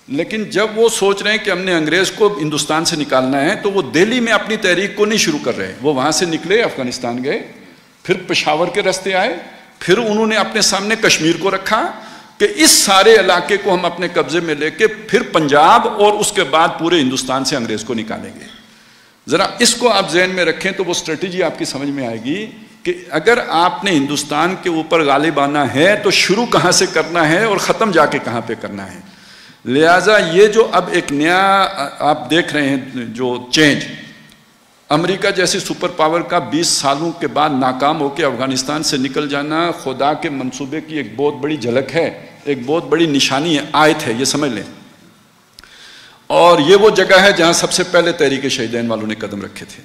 لیکن جب وہ سوچ رہے ہیں کہ ہم نے انگریز کو ہندوستان سے نکالنا ہے، تو وہ دہلی میں اپنی تحریک کو نہیں شروع کر رہے. وہ وہاں سے نکلے، افغانستان گئے، پھر پشاور کے راستے آئے، پھر انہوں نے اپنے سامنے کشمیر کو رکھا کہ اس سارے علاقے کو ہم اپنے قبضے میں لے کے پھر پنجاب اور اس کے بعد پورے ہندوستان سے انگریز کو نکالیں گے. ذرا اس کو آپ ذہن میں رکھیں تو وہ اسٹریٹجی آپ کی سمجھ میں آئے گی کہ اگر آپ نے ہندوستان کے اوپر غالب آنا ہے تو شروع کہاں سے کرنا ہے اور ختم جا کے کہاں پہ کرنا ہے. لہٰذا یہ جو اب ایک نیا آپ دیکھ رہے ہیں جو چینج، امریکہ جیسی سپر پاور کا 20 سالوں کے بعد ناکام ہو کے افغانستان سے نکل جانا خدا کے منصوبے کی ایک بہت بڑی جھلک ہے، ایک بہت بڑی نشانی ہے، آیت ہے، یہ سمجھ لیں. اور یہ وہ جگہ ہے جہاں سب سے پہلے تحریک شہیدین والوں نے قدم رکھے تھے.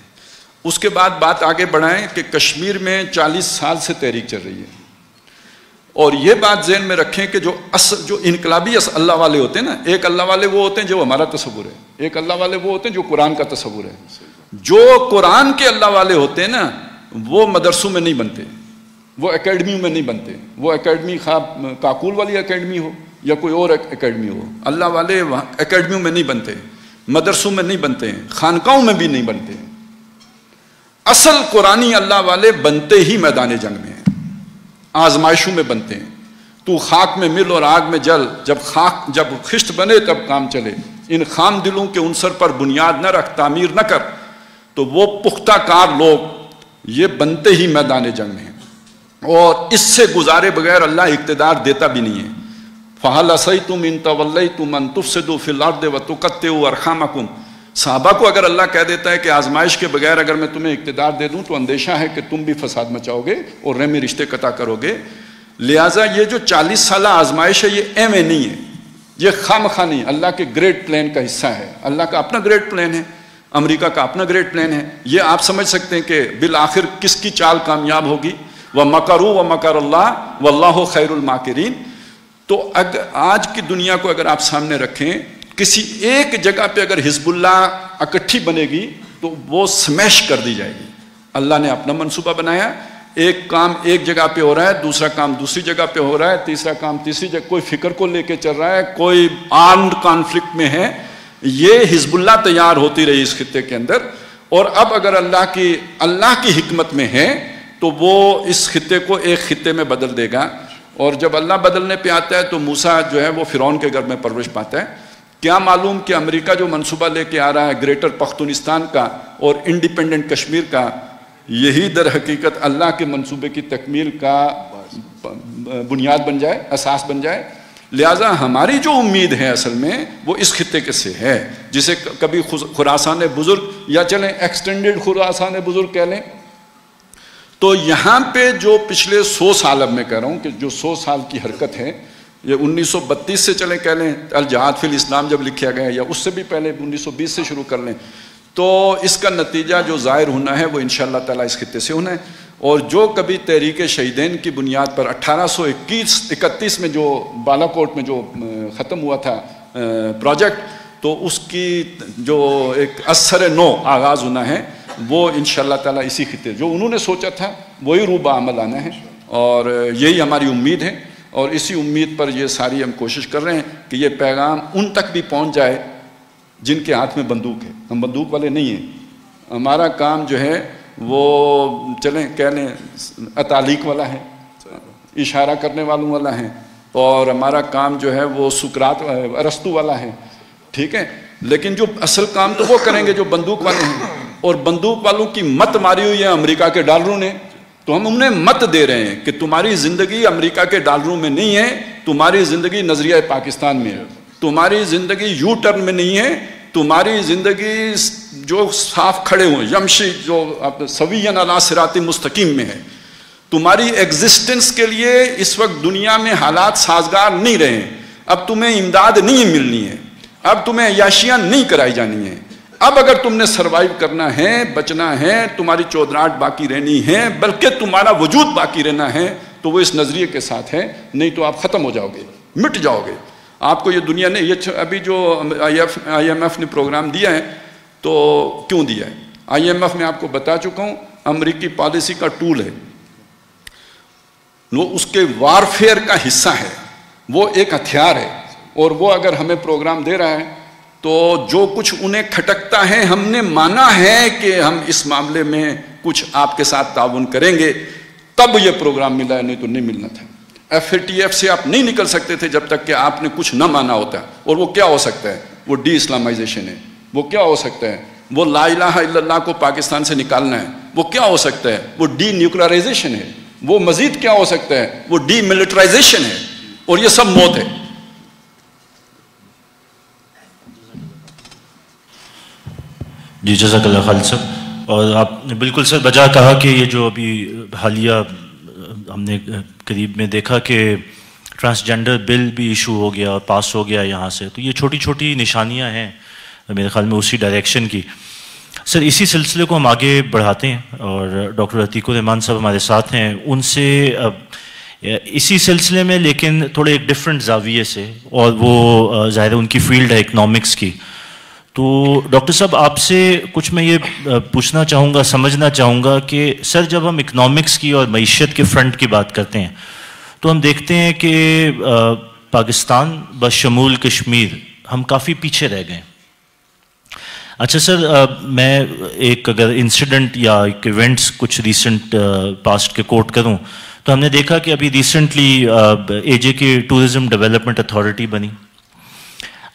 اس کے بعد بات آگے بڑھائیں کہ کشمیر میں 40 سال سے تحریک چل رہی ہے. اور یہ بات ذہن میں رکھیں کہ جو انقلابی اللہ والے ہوتے ہیں نا، ایک اللہ والے وہ ہوتے ہیں جو ہمارا تصور ہے، ایک اللہ والے وہ ہوتے ہیں جو قرآن کا تصور ہے. جو قرآن کے اللہ والے ہوتے ہیں نا، وہ مدرسوں میں نہیں بنتے، وہ اکیڈمیوں میں نہیں بنتے. وہ اکیڈمی کاکول والی اکیڈمی ہو یا کوئی اور اکیڈمی ہو، اللہ والے اکیڈمیوں میں نہیں بنتے، مدرسوں میں نہیں بنتے، خانقاہوں میں بھی نہیں بنتے. اصل قرآنی اللہ والے بنتے ہی میدان جنگ میں ہیں، آزمائشوں میں بنتے ہیں. تو خاک میں مل اور آگ میں جل، جب خشت بنے تب کام چلے. ان خام دلوں کے عنصر پر بنیاد نہ رکھ، تعمیر نہ کر. تو وہ پختہ کار لوگ یہ بنتے ہی میدان جنگ میں ہیں، اور اس سے گزارے بغیر اللہ اقتدار دیتا بھی نہیں ہے. فَهَلْ عَصَيْتُمْ إِن تَوَلَّيْتُمْ أَن تُفْسِدُوا فِي الْأَرْضِ وَتُقَطِّعُوا أَرْحَامَكُمْ. صحابہ کو اگر اللہ کہہ دیتا ہے کہ آزمائش کے بغیر اگر میں تمہیں اقتدار دے دوں تو اندیشہ ہے کہ تم بھی فساد مچاؤ گے اور رحمی رشتے قطع کرو گے. لہٰذا یہ جو 40 سالہ آزمائش ہے یہ ایم اے نہیں ہے، یہ خامخواہ نہیں، اللہ کے گریٹ پلان کا حصہ ہے. اللہ کا اپنا گریٹ پلان ہے، امریکہ کا اپنا گریٹ پلان ہے. یہ آپ سمجھ سکتے ہیں کہ بالآخر کس کی چال کامیاب ہوگی. وَمَكَرُوا وَمَكَرَ اللَّهُ وَاللَّهُ خَيْرُ الْمَاكِرِينَ. تو آج کی دنیا کو اگر آپ سامنے رکھیں، کسی ایک جگہ پہ اگر حزب اللہ اکٹھی بنے گی تو وہ سمیش کر دی جائے گی. اللہ نے اپنا منصوبہ بنایا، ایک کام ایک جگہ پہ ہو رہا ہے، دوسرا کام دوسری جگہ پہ ہو رہا ہے، تیسرا کام تیسری جگہ، کوئی فکر کو لے کے چل رہا ہے، کوئی آرمڈ کانفلکٹ میں ہے. یہ حزب اللہ تیار ہوتی رہی اس خطے کے اندر. اور اب اگر اللہ کی حکمت میں ہے تو وہ اس خطے کو ایک خطے میں بدل دے گا. اور جب اللہ بدلنے پہ آتا ہے تو موسیٰ جو ہے وہ فرعون کے گھر میں پرورش پاتا ہے. کیا معلوم کہ امریکہ جو منصوبہ لے کے آ رہا ہے گریٹر پختونستان کا اور انڈیپینڈنٹ کشمیر کا، یہی در حقیقت اللہ کے منصوبے کی تکمیل کا بنیاد بن جائے، اساس بن جائے. لہٰذا ہماری جو امید ہے اصل میں وہ اس خطے کے سے ہے، جسے کبھی خراسان بزرگ یا چلیں ایکسٹینڈڈ خراسان بزرگ کہہ لیں. تو یہاں پہ جو پچھلے 100 سال، اب میں کہہ رہا ہوں کہ جو 100 سال کی حرکت ہے، یہ 1932 سے چلیں کہہ لیں الجہاد فی الاسلام جب لکھا گیا، یا اس سے بھی پہلے 1920 سے شروع کر لیں، تو اس کا نتیجہ جو ظاہر ہونا ہے وہ انشاءاللہ تعالیٰ اس خطے سے ہونا ہے. اور جو کبھی تحریک شہیدین کی بنیاد پر 1831 میں جو بالا کوٹ میں جو ختم ہوا تھا پروجیکٹ، تو اس کی جو ایک اثر نو آغاز ہونا ہے وہ انشاءاللہ تعالیٰ اسی خطے، جو انہوں نے سوچا تھا وہی روبہ عمل آنا ہے. اور یہی ہماری امید ہے، اور اسی امید پر یہ ساری ہم کوشش کر رہے ہیں کہ یہ پیغام ان تک بھی پہنچ جائے جن کے ہاتھ میں بندوق ہے. ہم بندوق والے نہیں ہیں. ہمارا کام جو ہے وہ چلیں کہہ لیں تعلیق والا ہے، اشارہ کرنے والوں والا ہے، اور ہمارا کام جو ہے وہ سقراط ارسطو والا ہے. ٹھیک ہے، لیکن جو اصل کام تو وہ کریں گے جو بندوق والے ہیں. اور بندوق والوں کی مت ماری ہوئی ہے امریکہ کے ڈالروں نے، تو ہم انہیں مت دے رہے ہیں کہ تمہاری زندگی امریکہ کے ڈالروں میں نہیں ہے، تمہاری زندگی نظریہ پاکستان میں ہے، تمہاری زندگی یو ٹرن میں نہیں ہے، تمہاری زندگی جو صاف کھڑے ہوئے یمشی جو سویًا علی صراط مستقیم میں ہے. تمہاری ایگزسٹنس کے لیے اس وقت دنیا میں حالات سازگار نہیں رہے ہیں. اب تمہیں امداد نہیں ملنی ہے، اب تمہیں عیاشیاں نہیں کرائی جانی ہیں. اب اگر تم نے سروائیو کرنا ہے، بچنا ہے، تمہاری چودراہٹ باقی رہنی ہے، بلکہ تمہارا وجود باقی رہنا ہے، تو وہ اس نظریے کے ساتھ ہے. نہیں تو آپ ختم ہو جاؤ گے، مٹ جاؤ گے. آپ کو یہ دنیا نے یہ ابھی جو آئی ایم ایف نے پروگرام دیا ہے، تو کیوں دیا ہے؟ آئی ایم ایف میں آپ کو بتا چکا ہوں امریکی پالیسی کا ٹول ہے، وہ اس کے وارفیئر کا حصہ ہے، وہ ایک ہتھیار ہے. اور وہ اگر ہمیں پروگرام دے رہا ہے تو جو کچھ انہیں کھٹکتا ہے، ہم نے مانا ہے کہ ہم اس معاملے میں کچھ آپ کے ساتھ تعاون کریں گے، تب یہ پروگرام ملا ہے، نہیں تو نہیں ملنا تھا. ایف اے ٹی ایف سے آپ نہیں نکل سکتے تھے جب تک کہ آپ نے کچھ نہ مانا ہوتا. اور وہ کیا ہو سکتا ہے؟ وہ ڈی اسلامائزیشن ہے. وہ کیا ہو سکتا ہے؟ وہ لا الہ الا اللہ کو پاکستان سے نکالنا ہے. وہ کیا ہو سکتا ہے؟ وہ ڈی نیوکلرائزیشن ہے. وہ مزید کیا ہو سکتا ہے؟ وہ ڈی ملٹرائزیشن ہے. اور یہ سب موت ہے. جی جزاک اللہ خالد صاحب. اور آپ نے بالکل سر بجا کہا کہ یہ جو ابھی حالیہ ہم نے قریب میں دیکھا کہ ٹرانسجینڈر بل بھی ایشو ہو گیا اور پاس ہو گیا یہاں سے، تو یہ چھوٹی چھوٹی نشانیاں ہیں میرے خیال میں اسی ڈائریکشن کی. سر اسی سلسلے کو ہم آگے بڑھاتے ہیں، اور ڈاکٹر عتیق الرحمان صاحب ہمارے ساتھ ہیں، ان سے اسی سلسلے میں لیکن تھوڑے ایک ڈفرینٹ زاویے سے، اور وہ ظاہر ہے ان کی فیلڈ ہے اکنامکس کی. تو ڈاکٹر صاحب آپ سے کچھ میں یہ پوچھنا چاہوں گا، سمجھنا چاہوں گا کہ سر جب ہم اکنامکس کی اور معیشت کے فرنٹ کی بات کرتے ہیں تو ہم دیکھتے ہیں کہ پاکستان بشمول کشمیر ہم کافی پیچھے رہ گئے. اچھا سر، میں ایک اگر انسیڈنٹ یا ایک ایونٹس کچھ ریسنٹ پاسٹ کے کوٹ کروں تو ہم نے دیکھا کہ ابھی ریسنٹلی اے جے کی ٹورزم ڈیولپمنٹ اتھارٹی بنی.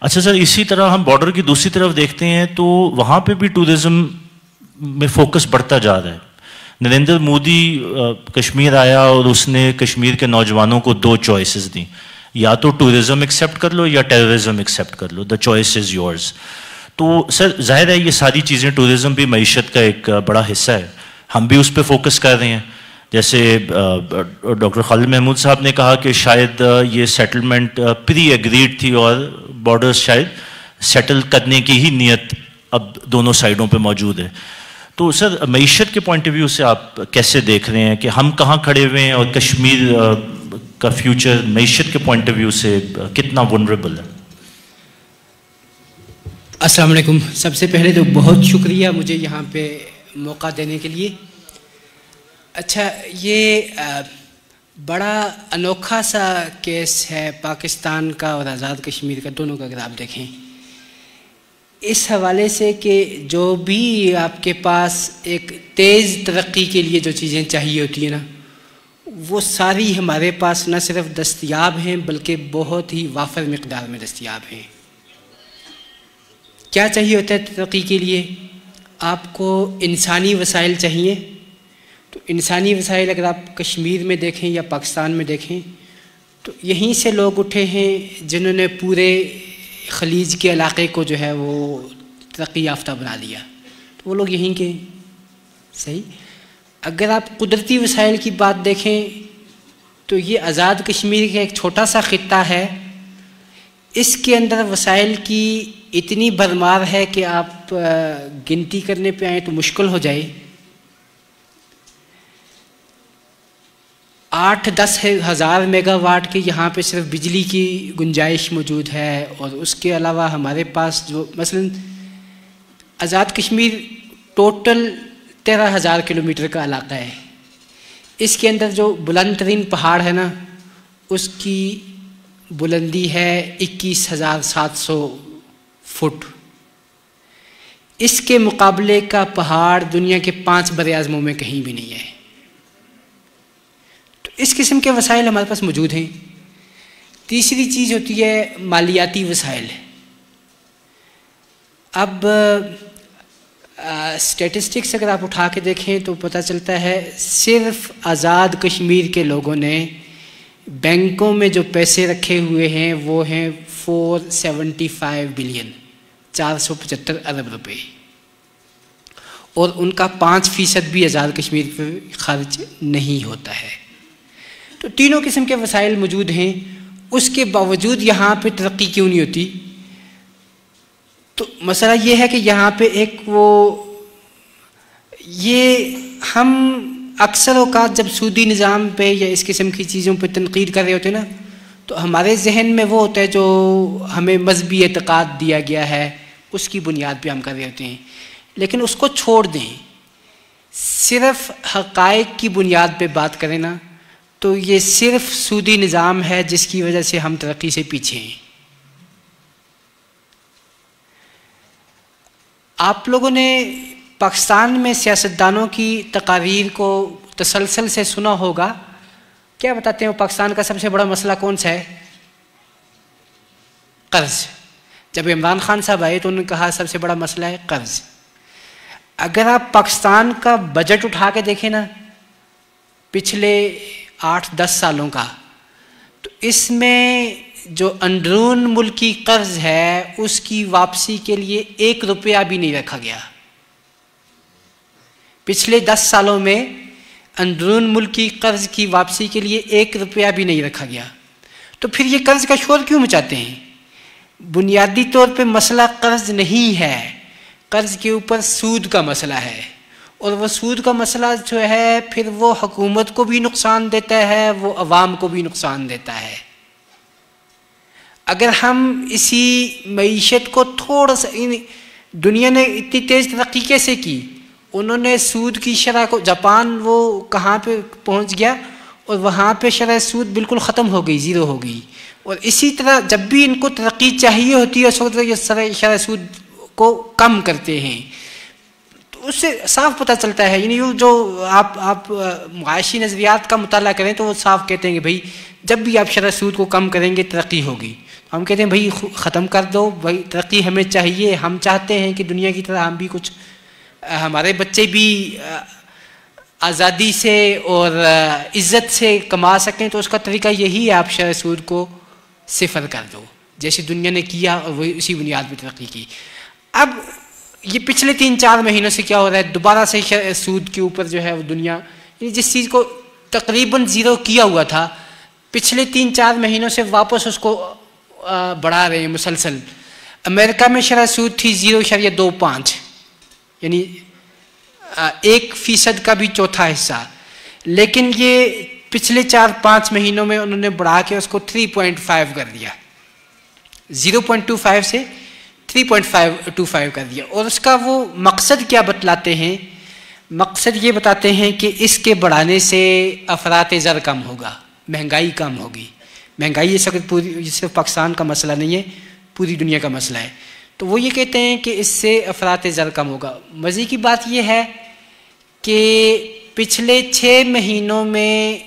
اچھا سر، اسی طرح ہم بارڈر کی دوسری طرف دیکھتے ہیں تو وہاں پہ بھی ٹورزم میں فوکس بڑھتا جا رہا ہے. نریندر مودی کشمیر آیا اور اس نے کشمیر کے نوجوانوں کو 2 چوائسز دیں، یا تو ٹورزم ایکسیپٹ کر لو یا ٹیررزم ایکسیپٹ کر لو، دا چوائس از یورز. تو سر ظاہر ہے یہ ساری چیزیں، ٹورزم بھی معیشت کا ایک بڑا حصہ ہے، ہم بھی اس پہ فوکس کر رہے ہیں. جیسے ڈاکٹر خالد محمود صاحب نے کہا کہ شاید یہ سیٹلمنٹ پری ایگریڈ تھی اور بارڈرز شاید سیٹل کرنے کی ہی نیت اب دونوں سائڈوں پہ موجود ہے. تو سر معیشت کے پوائنٹ آف ویو سے آپ کیسے دیکھ رہے ہیں کہ ہم کہاں کھڑے ہوئے ہیں اور کشمیر کا فیوچر معیشت کے پوائنٹ آف ویو سے کتنا ونریبل ہے؟ السلام علیکم. سب سے پہلے تو بہت شکریہ مجھے یہاں پہ موقع دینے کے لیے. اچھا، یہ بڑا انوکھا سا کیس ہے پاکستان کا اور آزاد کشمیر کا، دونوں کا اگر آپ دیکھیں اس حوالے سے کہ جو بھی آپ کے پاس ایک تیز ترقی کے لیے جو چیزیں چاہیے ہوتی ہیں نا، وہ ساری ہمارے پاس نہ صرف دستیاب ہیں بلکہ بہت ہی وافر مقدار میں دستیاب ہیں. کیا چاہیے ہوتا ہے ترقی کے لیے؟ آپ کو انسانی وسائل چاہیے. تو انسانی وسائل اگر آپ کشمیر میں دیکھیں یا پاکستان میں دیکھیں تو یہیں سے لوگ اٹھے ہیں جنہوں نے پورے خلیج کے علاقے کو جو ہے وہ ترقی یافتہ بنا دیا، تو وہ لوگ یہیں کے صحیح۔ اگر آپ قدرتی وسائل کی بات دیکھیں تو یہ آزاد کشمیر کا ایک چھوٹا سا خطہ ہے، اس کے اندر وسائل کی اتنی بھرمار ہے کہ آپ گنتی کرنے پہ آئیں تو مشکل ہو جائے۔ 8-10 ہزار میگا واٹ کے یہاں پہ صرف بجلی کی گنجائش موجود ہے، اور اس کے علاوہ ہمارے پاس جو مثلا آزاد کشمیر ٹوٹل 13,000 کلومیٹر کا علاقہ ہے، اس کے اندر جو بلند ترین پہاڑ ہے نا اس کی بلندی ہے 21,700 فٹ۔ اس کے مقابلے کا پہاڑ دنیا کے 5 براعظموں میں کہیں بھی نہیں ہے۔ تو اس قسم کے وسائل ہمارے پاس موجود ہیں۔ تیسری چیز ہوتی ہے مالیاتی وسائل۔ اب اسٹیٹسٹکس اگر آپ اٹھا کے دیکھیں تو پتہ چلتا ہے صرف آزاد کشمیر کے لوگوں نے بینکوں میں جو پیسے رکھے ہوئے ہیں وہ ہیں 475 بلین، 475 ارب روپے، اور ان کا 5% بھی آزاد کشمیر پر خرچ نہیں ہوتا ہے۔ تو تینوں قسم کے وسائل موجود ہیں، اس کے باوجود یہاں پہ ترقی کیوں نہیں ہوتی؟ تو مسئلہ یہ ہے کہ یہاں پہ ایک یہ ہم اکثر اوقات جب سودی نظام پہ یا اس قسم کی چیزوں پہ تنقید کر رہے ہوتے ہیں نا تو ہمارے ذہن میں وہ ہوتا ہے جو ہمیں مذہبی اعتقاد دیا گیا ہے اس کی بنیاد پہ ہم کر رہے ہوتے ہیں، لیکن اس کو چھوڑ دیں، صرف حقائق کی بنیاد پہ بات کریں نا تو یہ صرف سودی نظام ہے جس کی وجہ سے ہم ترقی سے پیچھے ہیں۔ آپ لوگوں نے پاکستان میں سیاستدانوں کی تقاریر کو تسلسل سے سنا ہوگا، کیا بتاتے ہیں پاکستان کا سب سے بڑا مسئلہ کون سا ہے؟ قرض۔ جب عمران خان صاحب آئے تو انہوں نے کہا سب سے بڑا مسئلہ ہے قرض۔ اگر آپ پاکستان کا بجٹ اٹھا کے دیکھیں نا پچھلے 8-10 سالوں کا، تو اس میں جو اندرون ملکی قرض ہے اس کی واپسی کے لیے 1 روپیہ بھی نہیں رکھا گیا۔ پچھلے 10 سالوں میں اندرون ملکی قرض کی واپسی کے لیے 1 روپیہ بھی نہیں رکھا گیا۔ تو پھر یہ قرض کا شور کیوں مچاتے ہیں؟ بنیادی طور پہ مسئلہ قرض نہیں ہے، قرض کے اوپر سود کا مسئلہ ہے، اور وہ سود کا مسئلہ جو ہے پھر وہ حکومت کو بھی نقصان دیتا ہے، وہ عوام کو بھی نقصان دیتا ہے۔ اگر ہم اسی معیشت کو تھوڑا سا، دنیا نے اتنی تیز ترقی کیسے کی؟ انہوں نے سود کی شرح کو، جاپان وہ کہاں پہ پہنچ گیا اور وہاں پہ شرح سود بالکل ختم ہو گئی، زیرو ہو گئی، اور اسی طرح جب بھی ان کو ترقی چاہیے ہوتی ہے اس وقت یہ شرح سود کو کم کرتے ہیں۔ تو اس سے صاف پتہ چلتا ہے، یعنی جو آپ معاشی نظریات کا مطالعہ کریں تو وہ صاف کہتے ہیں کہ بھائی جب بھی آپ شرح سود کو کم کریں گے ترقی ہوگی۔ ہم کہتے ہیں بھائی ختم کر دو، بھائی ترقی ہمیں چاہیے، ہم چاہتے ہیں کہ دنیا کی طرح ہم بھی کچھ، ہمارے بچے بھی آزادی سے اور عزت سے کما سکیں، تو اس کا طریقہ یہی ہے آپ شرح سود کو صفر کر دو، جیسے دنیا نے کیا اور وہ اسی بنیاد پہ ترقی کی۔ اب یہ پچھلے 3-4 مہینوں سے کیا ہو رہا ہے، دوبارہ سے سود کے اوپر جو ہے وہ دنیا، جس چیز کو تقریباً زیرو کیا ہوا تھا پچھلے 3-4 مہینوں سے واپس اس کو بڑھا رہے ہیں مسلسل۔ امریکہ میں شرح سود تھی 0.25، یعنی 1% کا بھی چوتھا حصہ، لیکن یہ پچھلے 4-5 مہینوں میں انہوں نے بڑھا کے اس کو 3.5 کر دیا، 0.25 سے 3.25 کر دیا۔ اور اس کا وہ مقصد کیا بتلاتے ہیں؟ مقصد یہ بتاتے ہیں کہ اس کے بڑھانے سے افراط زر کم ہوگا، مہنگائی کم ہوگی۔ مہنگائی اس وقت پوری صرف پاکستان کا مسئلہ نہیں ہے، پوری دنیا کا مسئلہ ہے۔ تو وہ یہ کہتے ہیں کہ اس سے افراط زر کم ہوگا۔ مزے کی بات یہ ہے کہ پچھلے 6 مہینوں میں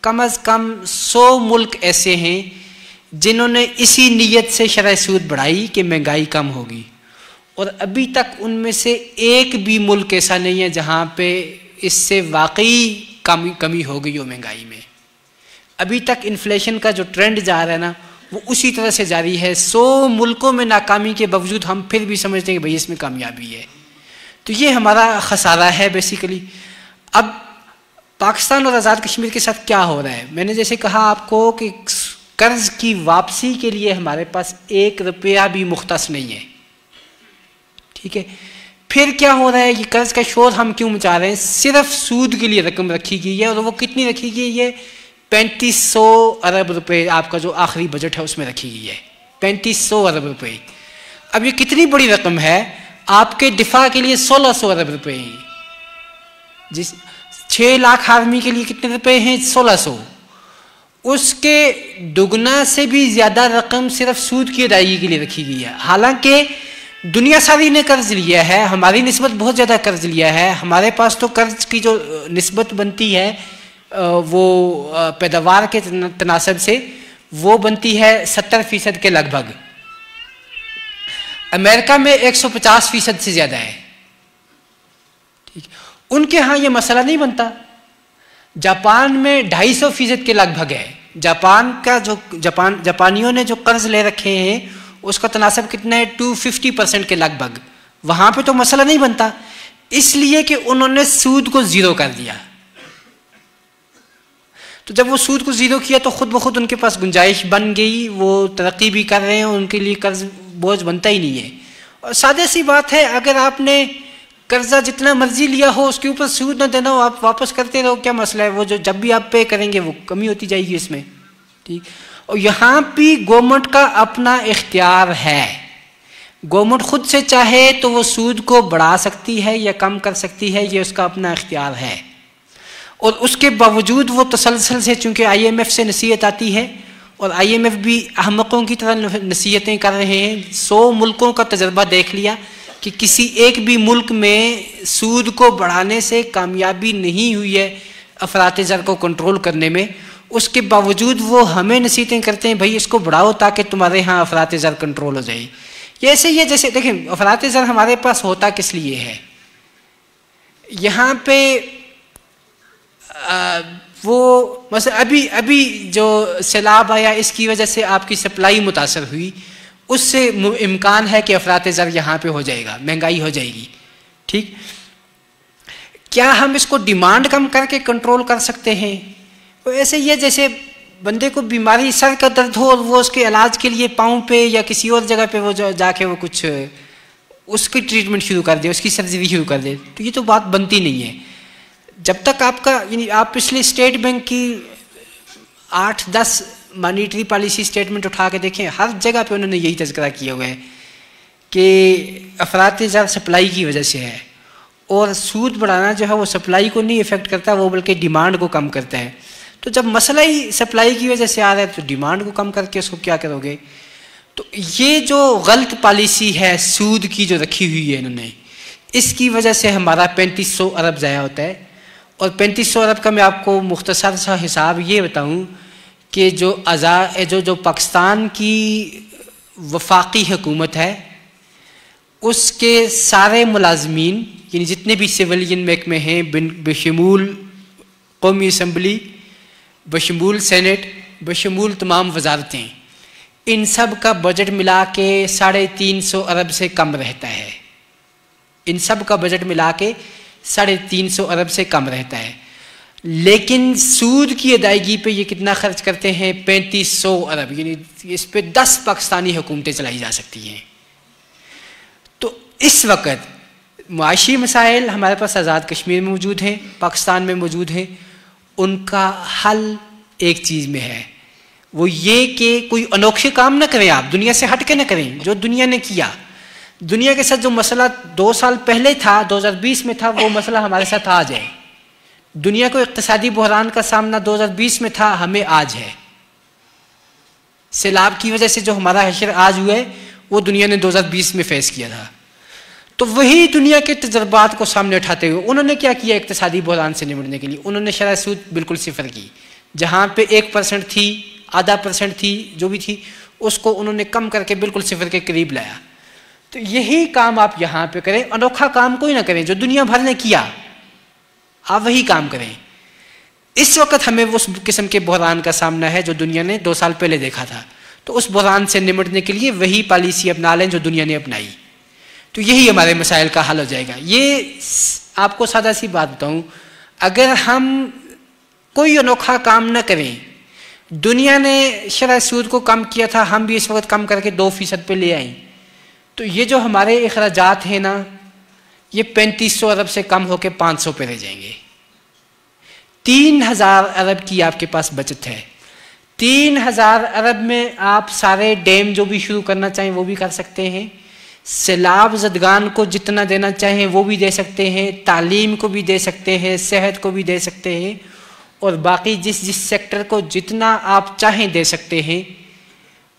کم از کم 100 ملک ایسے ہیں جنہوں نے اسی نیت سے شرح سود بڑھائی کہ مہنگائی کم ہوگی، اور ابھی تک ان میں سے ایک بھی ملک ایسا نہیں ہے جہاں پہ اس سے واقعی کمی ہو گئی ہو مہنگائی میں. ابھی تک انفلیشن کا جو ٹرینڈ جا رہا ہے نا وہ اسی طرح سے جاری ہے. 100 ملکوں میں ناکامی کے باوجود ہم پھر بھی سمجھتے ہیں کہ بھئی اس میں کامیابی ہے. تو یہ ہمارا خسارہ ہے بیسیکلی. اب پاکستان اور آزاد کشمیر کے ساتھ کیا ہو رہا ہے؟ میں نے جیسے کہا آپ کو کہ قرض کی واپسی کے لیے ہمارے پاس 1 روپیہ بھی مختص نہیں ہے. ٹھیک ہے. پھر کیا ہو رہا ہے؟ یہ قرض کا شور ہم کیوں مچا رہے ہیں؟ صرف سود کے لیے رقم رکھی گئی ہے, اور وہ کتنی رکھی گئی ہے؟ 3500 ارب روپے آپ کا جو آخری بجٹ ہے اس میں رکھی گئی ہے. 3500 ارب روپے. اب یہ کتنی بڑی رقم ہے؟ آپ کے دفاع کے لیے 1600 ارب روپے ہیں. جس 6 لاکھ آرمی کے لیے کتنے روپے ہیں؟ 1600. اس کے دگنا سے بھی زیادہ رقم صرف سود کی ادائیگی کے لیے رکھی گئی ہے. حالانکہ دنیا ساری نے قرض لیا ہے, ہماری نسبت بہت زیادہ قرض لیا ہے. ہمارے پاس تو قرض کی جو نسبت بنتی ہے وہ پیداوار کے تناسب سے وہ بنتی ہے 70% کے لگ بھگ. امریکہ میں 150% سے زیادہ ہے. ٹھیک. ان کے ہاں یہ مسئلہ نہیں بنتا. جاپان میں 250% کے لگ بھگ ہے. جاپان کا جو جاپانیوں نے جو قرض لے رکھے ہیں اس کا تناسب کتنا ہے؟ 250% کے لگ بھگ. وہاں پہ تو مسئلہ نہیں بنتا, اس لیے کہ انہوں نے سود کو زیرو کر دیا. تو جب وہ سود کو زیرو کیا تو خود بخود ان کے پاس گنجائش بن گئی, وہ ترقی بھی کر رہے ہیں, ان کے لیے قرض بوجھ بنتا ہی نہیں ہے. اور سادہ سی بات ہے, اگر آپ نے قرضہ جتنا مرضی لیا ہو اس کے اوپر سود نہ دینا ہو, آپ واپس کرتے رہو, کیا مسئلہ ہے؟ وہ جو جب بھی آپ پے کریں گے وہ کمی ہوتی جائے گی اس میں. ٹھیک. اور یہاں بھی گورنمنٹ کا اپنا اختیار ہے. گورنمنٹ خود سے چاہے تو وہ سود کو بڑھا سکتی ہے یا کم کر سکتی ہے, یہ اس کا اپنا اختیار ہے. اور اس کے باوجود وہ تسلسل سے, چونکہ IMF سے نصیحت آتی ہے اور IMF بھی احمقوں کی طرح نصیحتیں کر رہے ہیں. 100 ملکوں کا تجربہ دیکھ لیا کہ کسی ایک بھی ملک میں سود کو بڑھانے سے کامیابی نہیں ہوئی ہے افراط زر کو کنٹرول کرنے میں. اس کے باوجود وہ ہمیں نصیحتیں کرتے ہیں بھائی اس کو بڑھاؤ تاکہ تمہارے ہاں افراط زر کنٹرول ہو جائے. یہ ایسے ہی ہے جیسے دیکھیں افراط زر ہمارے پاس ہوتا کس لیے ہے. یہاں پہ وہ مثلا ابھی جو سیلاب آیا اس کی وجہ سے آپ کی سپلائی متاثر ہوئی, اس سے امکان ہے کہ افراط زر یہاں پہ ہو جائے گا, مہنگائی ہو جائے گی. ٹھیک. کیا ہم اس کو ڈیمانڈ کم کر کے کنٹرول کر سکتے ہیں؟ ایسے ہی ہے جیسے بندے کو بیماری سر کا درد ہو اور وہ اس کے علاج کے لیے پاؤں پہ یا کسی اور جگہ پہ وہ جا کے وہ کچھ اس کی ٹریٹمنٹ شروع کر دے, اس کی سرجری شروع کر دے, تو یہ تو بات بنتی نہیں ہے. جب تک آپ کا یعنی آپ پچھلے اسٹیٹ بینک کی 8-10 مانیٹری پالیسی اسٹیٹمنٹ اٹھا کے دیکھیں, ہر جگہ پہ انہوں نے یہی تذکرہ کیا ہوا ہے کہ افراط زر سپلائی کی وجہ سے ہے, اور سود بڑھانا جو ہے وہ سپلائی کو نہیں افیکٹ کرتا, وہ بلکہ ڈیمانڈ کو کم کرتا ہے. تو جب مسئلہ ہی سپلائی کی وجہ سے آ رہا ہے تو ڈیمانڈ کو کم کر کے اس کو کیا کرو گے؟ تو یہ جو غلط پالیسی ہے سود کی جو رکھی ہوئی ہے انہوں نے, اس کی وجہ سے ہمارا 3500 ارب ضائع ہوتا ہے. اور 3500 ارب کا میں آپ کو مختصر سا حساب یہ بتاؤں کہ جو پاکستان کی وفاقی حکومت ہے اس کے سارے ملازمین یعنی جتنے بھی سویلین محکمے ہیں بشمول قومی اسمبلی, بشمول سینٹ, بشمول تمام وزارتیں, ان سب کا بجٹ ملا کے 350 ارب سے کم رہتا ہے. ان سب کا بجٹ ملا کے 350 ارب سے کم رہتا ہے. لیکن سود کی ادائیگی پہ یہ کتنا خرچ کرتے ہیں؟ 3500 ارب. یعنی اس پہ 10 پاکستانی حکومتیں چلائی جا سکتی ہیں. تو اس وقت معاشی مسائل ہمارے پاس آزاد کشمیر میں موجود ہیں, پاکستان میں موجود ہیں. ان کا حل ایک چیز میں ہے, وہ یہ کہ کوئی انوکھے کام نہ کریں, آپ دنیا سے ہٹ کے نہ کریں جو دنیا نے کیا. دنیا کے ساتھ جو مسئلہ 2 سال پہلے تھا 2020 میں تھا, وہ مسئلہ ہمارے ساتھ آج ہے. دنیا کو اقتصادی بحران کا سامنا 2020 میں تھا, ہمیں آج ہے. سیلاب کی وجہ سے جو ہمارا حشر آج ہوا ہے وہ دنیا نے 2020 میں فیس کیا تھا. تو وہی دنیا کے تجربات کو سامنے اٹھاتے ہوئے انہوں نے کیا کیا اقتصادی بحران سے نمٹنے کے لیے؟ انہوں نے شرح سود بالکل صفر کی. جہاں پہ 1% تھی, 0.5% تھی, جو بھی تھی, اس کو انہوں نے کم کر کے بالکل صفر کے قریب لایا. تو یہی کام آپ یہاں پہ کریں, انوکھا کام کوئی نہ کریں جو دنیا بھر نے کیا. آپ وہی کام کریں. اس وقت ہمیں اس قسم کے بحران کا سامنا ہے جو دنیا نے 2 سال پہلے دیکھا تھا. تو اس بحران سے نمٹنے کے لیے وہی پالیسی اپنا لیں جو دنیا نے اپنائی. تو یہی ہمارے مسائل کا حل ہو جائے گا. یہ آپ کو سادہ سی بات بتاؤں, اگر ہم کوئی انوکھا کام نہ کریں, دنیا نے شرح سود کو کم کیا تھا, ہم بھی اس وقت کم کر کے 2% پہ لے آئیں, تو یہ جو ہمارے اخراجات ہیں نا, یہ 3500 ارب سے کم ہو کے 500 پہ رہ جائیں گے. 3000 ارب کی آپ کے پاس بچت ہے. 3000 ارب میں آپ سارے ڈیم جو بھی شروع کرنا چاہیں وہ بھی کر سکتے ہیں, سیلاب زدگان کو جتنا دینا چاہیں وہ بھی دے سکتے ہیں, تعلیم کو بھی دے سکتے ہیں, صحت کو بھی دے سکتے ہیں, اور باقی جس سیکٹر کو جتنا آپ چاہیں دے سکتے ہیں.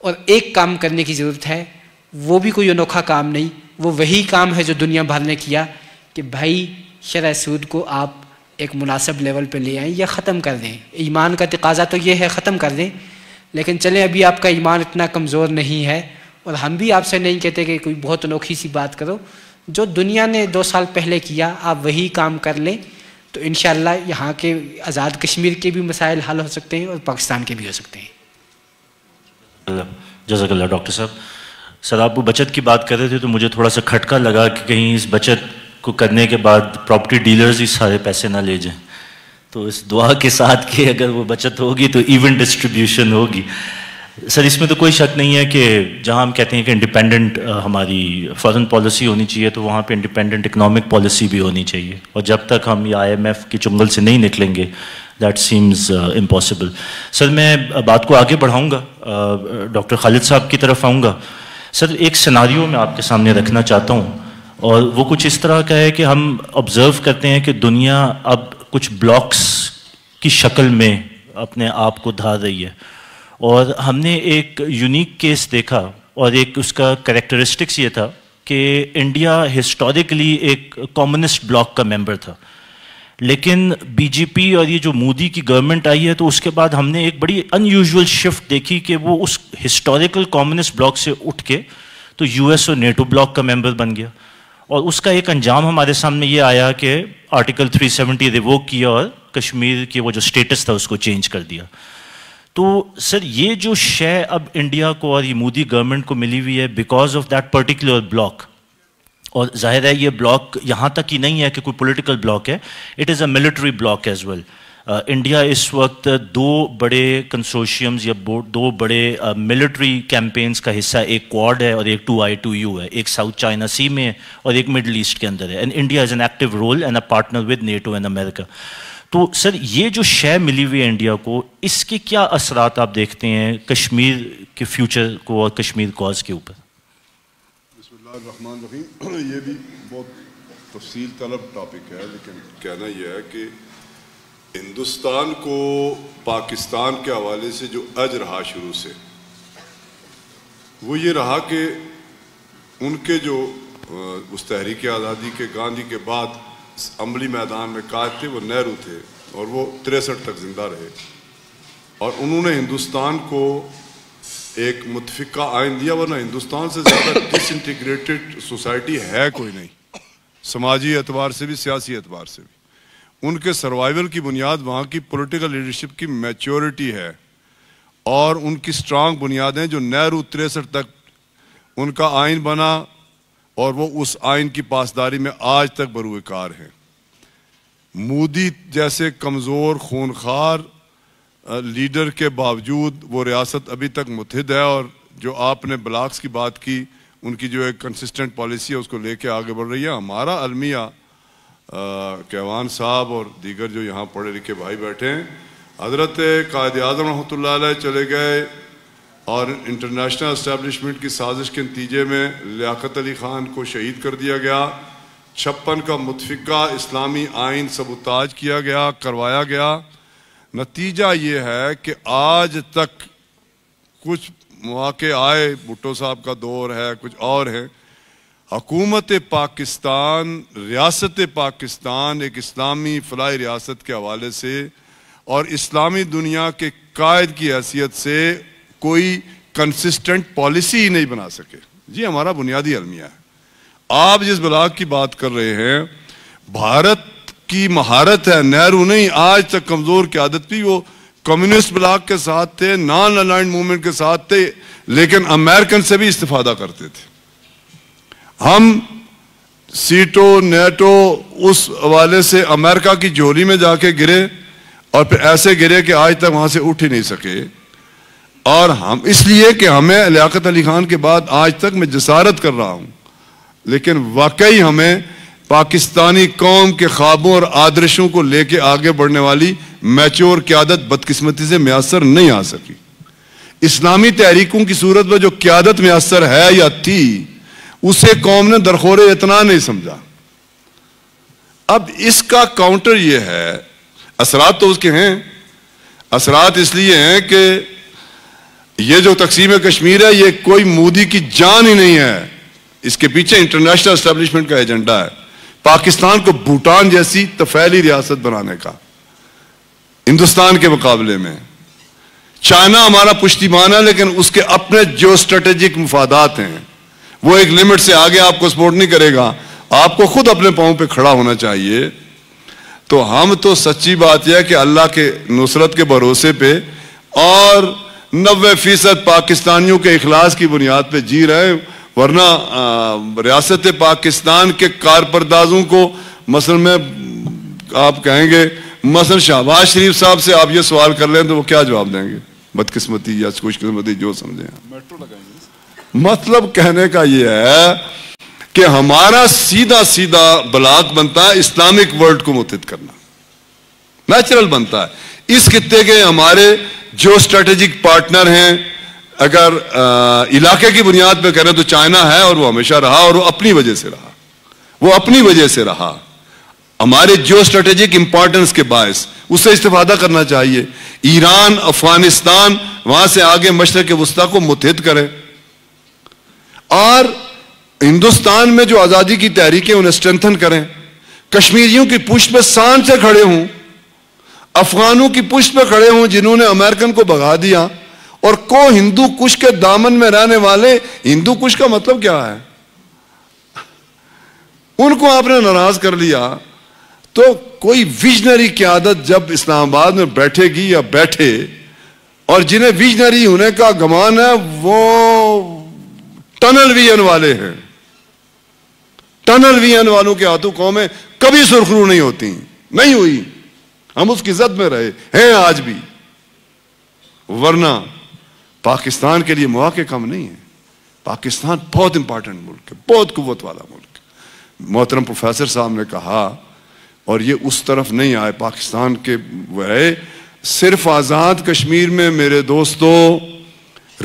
اور ایک کام کرنے کی ضرورت ہے, وہ بھی کوئی انوکھا کام نہیں, وہ وہی کام ہے جو دنیا بھر نے کیا کہ بھائی شرح سود کو آپ ایک مناسب لیول پہ لے آئیں یا ختم کر دیں. ایمان کا تقاضا تو یہ ہے ختم کر دیں, لیکن چلیں ابھی آپ کا ایمان اتنا کمزور نہیں ہے, اور ہم بھی آپ سے نہیں کہتے کہ کوئی بہت انوکھی سی بات کرو. جو دنیا نے 2 سال پہلے کیا آپ وہی کام کر لیں, تو انشاءاللہ یہاں کے آزاد کشمیر کے بھی مسائل حل ہو سکتے ہیں اور پاکستان کے بھی ہو سکتے ہیں. جزاک اللہ ڈاکٹر صاحب. سر آپ وہ بچت کی بات کر رہے تھے تو مجھے تھوڑا سا کھٹکا لگا کہ کہیں اس بچت کو کرنے کے بعد پراپرٹی ڈیلرز ہی سارے پیسے نہ لے جائیں. تو اس دعا کے ساتھ کہ اگر وہ بچت ہوگی تو ایون ڈسٹریبیوشن ہوگی. سر اس میں تو کوئی شک نہیں ہے کہ جہاں ہم کہتے ہیں کہ انڈیپینڈنٹ ہماری فارن پالیسی ہونی چاہیے, تو وہاں پہ انڈیپینڈنٹ اکنامک پالیسی بھی ہونی چاہیے, اور جب تک ہم یہ IMF کے چنگل سے نہیں نکلیں گے دیٹ سیمز امپاسبل. سر میں بات کو آگے بڑھاؤں گا, ڈاکٹر خالد صاحب کی طرف آؤں گا. سر ایک سیناریو میں آپ کے سامنے رکھنا چاہتا ہوں, اور وہ کچھ اس طرح کا ہے کہ ہم آبزرو کرتے ہیں کہ دنیا اب کچھ بلاکس کی شکل میں اپنے آپ کو دھار رہی ہے, اور ہم نے ایک یونیک کیس دیکھا, اور ایک اس کا کریکٹرسٹکس یہ تھا کہ انڈیا ہسٹوریکلی ایک کمیونسٹ بلاک کا ممبر تھا, لیکن BJP اور یہ جو مودی کی گورنمنٹ آئی ہے تو اس کے بعد ہم نے ایک بڑی ان یوزول شفٹ دیکھی کہ وہ اس ہسٹوریکل کمیونسٹ بلاک سے اٹھ کے تو US اور نیٹو بلاک کا ممبر بن گیا, اور اس کا ایک انجام ہمارے سامنے یہ آیا کہ آرٹیکل 370 ریووک کیا اور کشمیر کی وہ جو اسٹیٹس تھا اس کو چینج کر دیا. تو سر یہ جو شے اب انڈیا کو اور یہ مودی گورنمنٹ کو ملی ہوئی ہے because of that particular block, اور ظاہر ہے یہ بلاک یہاں تک ہی نہیں ہے کہ کوئی پولیٹیکل بلاک ہے, it is a military bloc as well. India اس وقت 2 بڑے کنسورشیمز یا 2 بڑے ملٹری کیمپینز کا حصہ, ایک کوڈ ہے اور ایک 2I2U ہے, ایک ساؤتھ چائنا سی میں ہے اور ایک مڈل ایسٹ کے اندر ہے, and India is an active role and a partner with NATO and America. تو سر یہ جو شے ملی ہوئی ہے انڈیا کو, اس کے کیا اثرات آپ دیکھتے ہیں کشمیر کے فیوچر کو اور کشمیر کاز کے اوپر؟ بسم اللہ الرحمن الرحیم. یہ بھی بہت تفصیل طلب ٹاپک ہے, لیکن کہنا یہ ہے کہ ہندوستان کو پاکستان کے حوالے سے جو عجر رہا شروع سے, وہ یہ رہا کہ ان کے جو اس تحریک آزادی کے گاندھی کے بعد عملی میدان میں قائد تھے وہ نہرو تھے, اور وہ 63 تک زندہ رہے, اور انہوں نے ہندوستان کو ایک متفقہ آئین دیا, ورنہ ہندوستان سے زیادہ ڈس انٹیگریٹڈ سوسائٹی ہے کوئی نہیں, سماجی اعتبار سے بھی سیاسی اعتبار سے بھی. ان کے سروائیول کی بنیاد وہاں کی پولیٹیکل لیڈرشپ کی میچورٹی ہے, اور ان کی سٹرانگ بنیادیں جو نہرو 63 تک ان کا آئین بنا, اور وہ اس آئین کی پاسداری میں آج تک بروئے کار ہیں. مودی جیسے کمزور خونخوار لیڈر کے باوجود وہ ریاست ابھی تک متحد ہے, اور جو آپ نے بلاکس کی بات کی, ان کی جو ایک کنسسٹنٹ پالیسی ہے اس کو لے کے آگے بڑھ رہی ہے. ہمارا المیہ کیوان صاحب اور دیگر جو یہاں پڑھے لکھے بھائی بیٹھے ہیں, حضرت قائد اعظم رحمۃ اللہ علیہ چلے گئے, اور انٹرنیشنل اسٹیبلشمنٹ کی سازش کے نتیجے میں لیاقت علی خان کو شہید کر دیا گیا, 56 کا متفقہ اسلامی آئین سبوتاج کیا گیا, کروایا گیا. نتیجہ یہ ہے کہ آج تک کچھ مواقع آئے, بھٹو صاحب کا دور ہے, کچھ اور ہیں, حکومت پاکستان, ریاست پاکستان ایک اسلامی فلاحی ریاست کے حوالے سے اور اسلامی دنیا کے قائد کی حیثیت سے کوئی کنسسٹنٹ پالیسی ہی نہیں بنا سکے. جی ہمارا بنیادی المیہ ہے. آپ جس بلاک کی بات کر رہے ہیں, بھارت کی مہارت ہے، نہرو نہیں، آج تک کمزور قیادت تھی. وہ کمیونسٹ بلاک کے ساتھ تھے، نان الائنڈ موومنٹ کے ساتھ تھے، لیکن امریکن سے بھی استفادہ کرتے تھے. ہم سیٹو نیٹو اس حوالے سے امریکہ کی جھولی میں جا کے گرے اور پھر ایسے گرے کہ آج تک وہاں سے اٹھ ہی نہیں سکے. اور ہم اس لیے کہ ہمیں لیاقت علی خان کے بعد آج تک میں جسارت کر رہا ہوں، لیکن واقعی ہمیں پاکستانی قوم کے خوابوں اور آدرشوں کو لے کے آگے بڑھنے والی میچور قیادت بدقسمتی سے میسر نہیں آ سکی. اسلامی تحریکوں کی صورت میں جو قیادت میسر ہے یا تھی، اسے قوم نے درخور اتنا نہیں سمجھا. اب اس کا کاؤنٹر یہ ہے، اثرات تو اس کے ہیں. اثرات اس لیے ہیں کہ یہ جو تقسیم کشمیر ہے یہ کوئی مودی کی جان ہی نہیں ہے، اس کے پیچھے انٹرنیشنل اسٹیبلشمنٹ کا ایجنڈا ہے، پاکستان کو بھوٹان جیسی طفیلی ریاست بنانے کا ہندوستان کے مقابلے میں. چائنا ہمارا پشتیبان ہے، لیکن اس کے اپنے جو اسٹریٹجک مفادات ہیں، وہ ایک لمٹ سے آگے آپ کو سپورٹ نہیں کرے گا. آپ کو خود اپنے پاؤں پہ کھڑا ہونا چاہیے. تو ہم تو سچی بات یہ ہے کہ اللہ کے نصرت کے بھروسے پہ اور 90% پاکستانیوں کے اخلاص کی بنیاد پہ جی رہے ہیں. ورنہ ریاست پاکستان کے کارپردازوں کو مثلا میں آپ کہیں گے، مثلا شہباز شریف صاحب سے آپ یہ سوال کر لیں تو وہ کیا جواب دیں گے؟ بدقسمتی یا خوش قسمتی جو سمجھیں. مطلب کہنے کا یہ ہے کہ ہمارا سیدھا سیدھا بلاک بنتا ہے اسلامک ورلڈ کو متحد کرنا، نیچرل بنتا ہے. اس خطے کے ہمارے جو اسٹریٹجک پارٹنر ہیں، اگر علاقے کی بنیاد پہ کریں تو چائنا ہے، اور وہ ہمیشہ رہا، اور وہ اپنی وجہ سے رہا. ہمارے جو اسٹریٹجک امپورٹنس کے باعث اس سے استفادہ کرنا چاہیے. ایران، افغانستان، وہاں سے آگے مشرق وسطیٰ کو متحد کریں، اور ہندوستان میں جو آزادی کی تحریکیں انہیں اسٹرینتھن کریں. کشمیریوں کی پشت پہ سان سے کھڑے ہوں، افغانوں کی پشت پہ کھڑے ہوں جنہوں نے امریکن کو بھگا دیا، اور کو ہندو کش کے دامن میں رہنے والے. ہندو کش کا مطلب کیا ہے؟ ان کو آپ نے ناراض کر لیا. تو کوئی ویژنری قیادت جب اسلام آباد میں بیٹھے گی یا بیٹھے، اور جنہیں ویژنری ہونے کا گمان ہے وہ ٹنل ویژن والے ہیں. ٹنل ویژن والوں کے ہاتھوں قومیں کبھی سرخرو نہیں ہوتی، نہیں ہوئی. ہم اس کی زد میں رہے ہیں آج بھی. ورنہ پاکستان کے لیے مواقع کم نہیں ہیں. پاکستان بہت امپارٹنٹ ملک ہے، بہت قوت والا ملک ہے. محترم پروفیسر صاحب نے کہا، اور یہ اس طرف نہیں آئے پاکستان کے ہے، صرف آزاد کشمیر میں میرے دوستو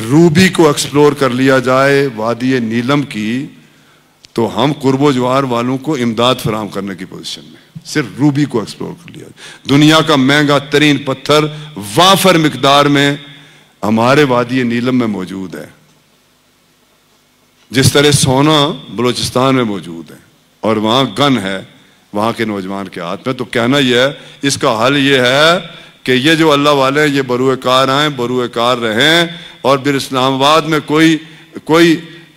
روبی کو ایکسپلور کر لیا جائے، وادی نیلم کی، تو ہم قرب و جوار والوں کو امداد فراہم کرنے کی پوزیشن میں. صرف روبی کو ایکسپلور کر لیا جائے. دنیا کا مہنگا ترین پتھر وافر مقدار میں ہمارے وادی نیلم میں موجود ہے، جس طرح سونا بلوچستان میں موجود ہے، اور وہاں گن ہے وہاں کے نوجوان کے ہاتھ میں. تو کہنا یہ ہے، اس کا حل یہ ہے کہ یہ جو اللہ والے ہیں یہ بروئے کار آئیں، بروئے کار رہیں، اور پھر اسلام آباد میں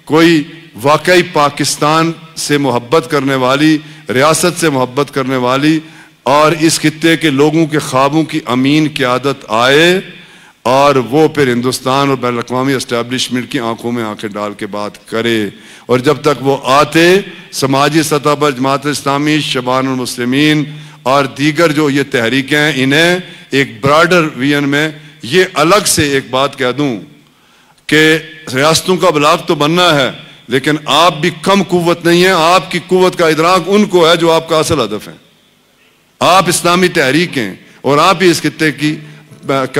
کوئی واقعی پاکستان سے محبت کرنے والی، ریاست سے محبت کرنے والی، اور اس خطے کے لوگوں کے خوابوں کی امین قیادت آئے، اور وہ پھر ہندوستان اور بین الاقوامی اسٹیبلشمنٹ کی آنکھوں میں آنکھیں ڈال کے بات کرے. اور جب تک وہ آتے، سماجی سطح پر جماعت اسلامی، شبان المسلمین اور دیگر جو یہ تحریکیں ہیں، انہیں ایک براڈر ویژن میں یہ الگ سے ایک بات کہہ دوں کہ ریاستوں کا بلاک تو بننا ہے، لیکن آپ بھی کم قوت نہیں ہیں. آپ کی قوت کا ادراک ان کو ہے جو آپ کا اصل ہدف ہے. آپ اسلامی تحریک ہیں، اور آپ ہی اس خطے